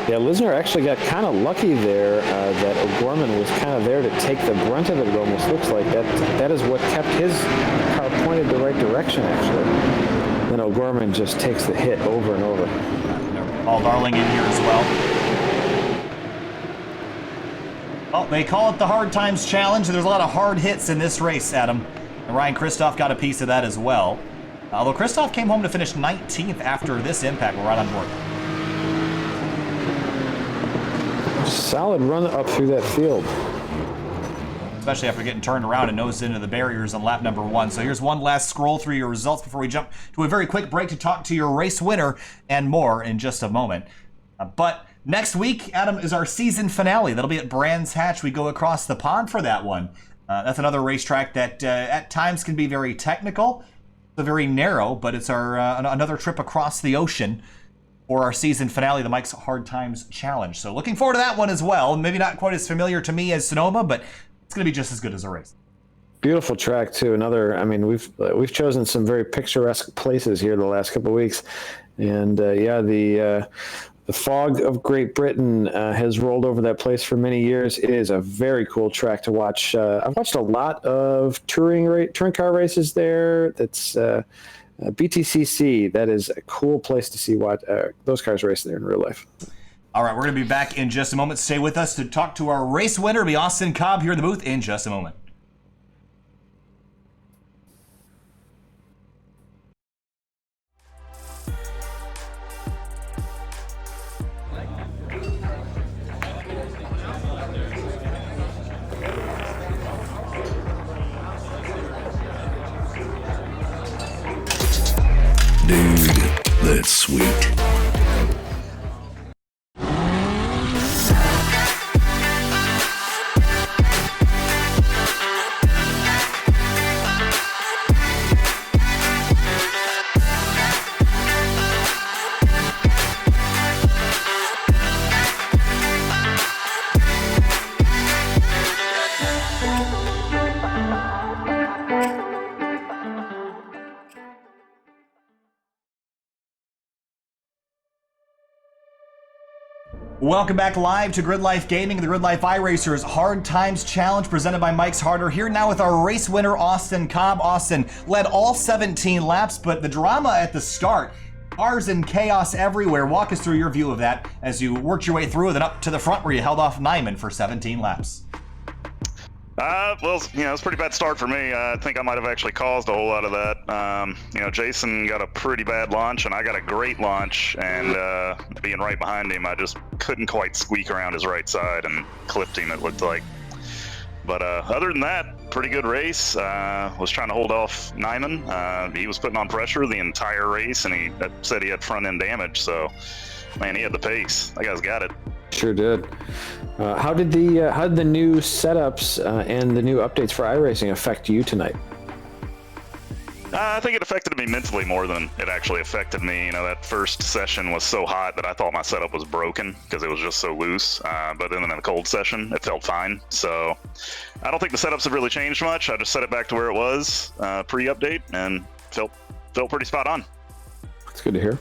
Yeah, Lisner actually got kind of lucky there that O'Gorman was kind of there to take the brunt of it. It almost looks like that is what kept his car pointed the right direction, actually. Then O'Gorman just takes the hit over and over.
Paul Darling in here as well. Well, they call it the Hard Times Challenge. There's a lot of hard hits in this race, Adam. And Ryan Kristoff got a piece of that as well. Although Kristoff came home to finish 19th after this impact. We're right on board.
Solid run up through that field.
Especially after getting turned around and nosed into the barriers on lap number 1. So here's one last scroll through your results before we jump to a very quick break to talk to your race winner and more in just a moment. But next week, Adam, is our season finale. That'll be at Brands Hatch. We go across the pond for that one. That's another racetrack that at times can be very technical. It's very narrow, but it's our another trip across the ocean for our season finale, the Mike's Hard Times Challenge. So looking forward to that one as well. Maybe not quite as familiar to me as Sonoma, but it's going to be just as good as a race.
Beautiful track too. We've chosen some very picturesque places here the last couple of weeks, and the fog of Great Britain has rolled over that place for many years. It is a very cool track to watch. I've watched a lot of touring car races there. That's BTCC. That is a cool place to see those cars race there in real life.
All right, we're going to be back in just a moment. Stay with us to talk to our race winner. It'll be Austin Cobb here in the booth in just a moment.
Dude, that's sweet.
Welcome back live to GRIDLIFE Gaming, the GRIDLIFE iRacers Hard Times Challenge presented by Mike's Harder. Here now with our race winner, Austin Cobb. Austin led all 17 laps, but the drama at the start, cars and chaos everywhere. Walk us through your view of that as you worked your way through and then up to the front where you held off Nyman for 17 laps.
It's a pretty bad start for me. I think I might have actually caused a whole lot of that. Jason got a pretty bad launch, and I got a great launch, and being right behind him, I just couldn't quite squeak around his right side and clipped him, it looked like. But other than that, pretty good race. Was trying to hold off Nyman. He was putting on pressure the entire race, and he said he had front end damage. So, man, he had the pace. That guy's got it.
Sure did. How did the new setups and the new updates for iRacing affect you tonight?
I think it affected me mentally more than it actually affected me. You know, that first session was so hot that I thought my setup was broken because it was just so loose. But then in the cold session, it felt fine. So I don't think the setups have really changed much. I just set it back to where it was pre-update and felt pretty spot on.
That's good to hear.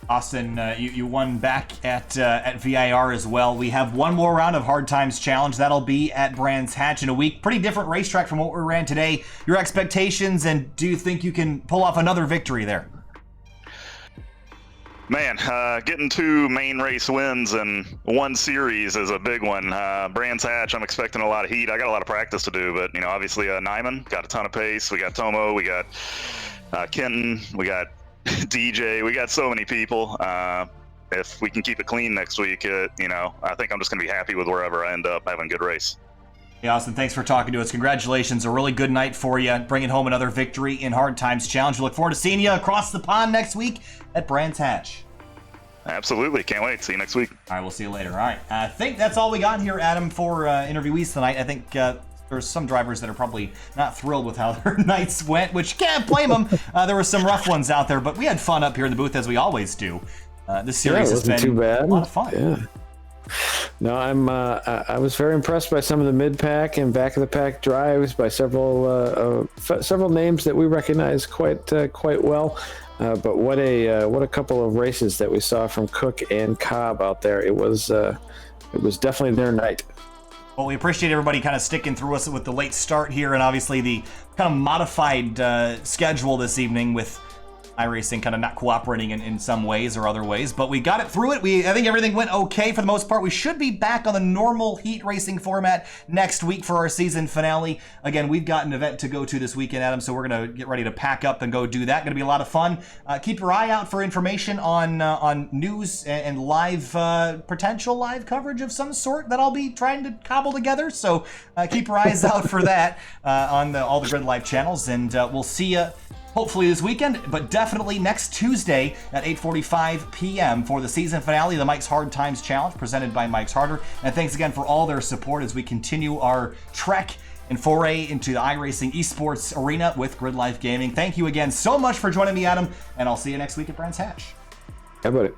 Austin, you won back at VIR as well. We have one more round of Hard Times Challenge. That'll be at Brands Hatch in a week. Pretty different racetrack from what we ran today. Your expectations, and do you think you can pull off another victory there?
Man, getting 2 main race wins in one series is a big one. Brands Hatch, I'm expecting a lot of heat. I got a lot of practice to do, but, you know, obviously Nyman got a ton of pace. We got Tomo, we got Kenton, we got DJ, we got so many people. If we can keep it clean next week, you know, I think I'm just going to be happy with wherever I end up having a good race.
Hey, Austin, thanks for talking to us. Congratulations. A really good night for you, bringing home another victory in Hard Times Challenge. We look forward to seeing you across the pond next week at Brands Hatch.
Absolutely. Can't wait. See you next week.
All right, we'll see you later. All right. I think that's all we got here, Adam, for interviewees tonight. I think there's some drivers that are probably not thrilled with how their nights went, which can't blame them. There were some rough ones out there, but we had fun up here in the booth as we always do. This series has been
too bad.
A lot of fun.
Yeah. No, I was very impressed by some of the mid-pack and back-of-the-pack drives by several names that we recognize quite well. But what a couple of races that we saw from Cook and Cobb out there. It was definitely their night.
Well, we appreciate everybody kind of sticking through us with the late start here, and obviously the kind of modified schedule this evening with iRacing kind of not cooperating in some ways or other ways, but we got it through it. I think everything went okay for the most part. We should be back on the normal heat racing format next week for our season finale. Again, we've got an event to go to this weekend, Adam, so we're going to get ready to pack up and go do that. Going to be a lot of fun. Keep your eye out for information on news and live potential live coverage of some sort that I'll be trying to cobble together. So keep your eyes out for that on all the GRIDLIFE channels, and we'll see you hopefully this weekend, but definitely next Tuesday at 8:45 p.m. for the season finale of the Mike's Hard Times Challenge presented by Mike's Harder. And thanks again for all their support as we continue our trek and foray into the iRacing esports arena with GRIDLIFE Gaming. Thank you again so much for joining me, Adam, and I'll see you next week at Brands Hatch.
How about it?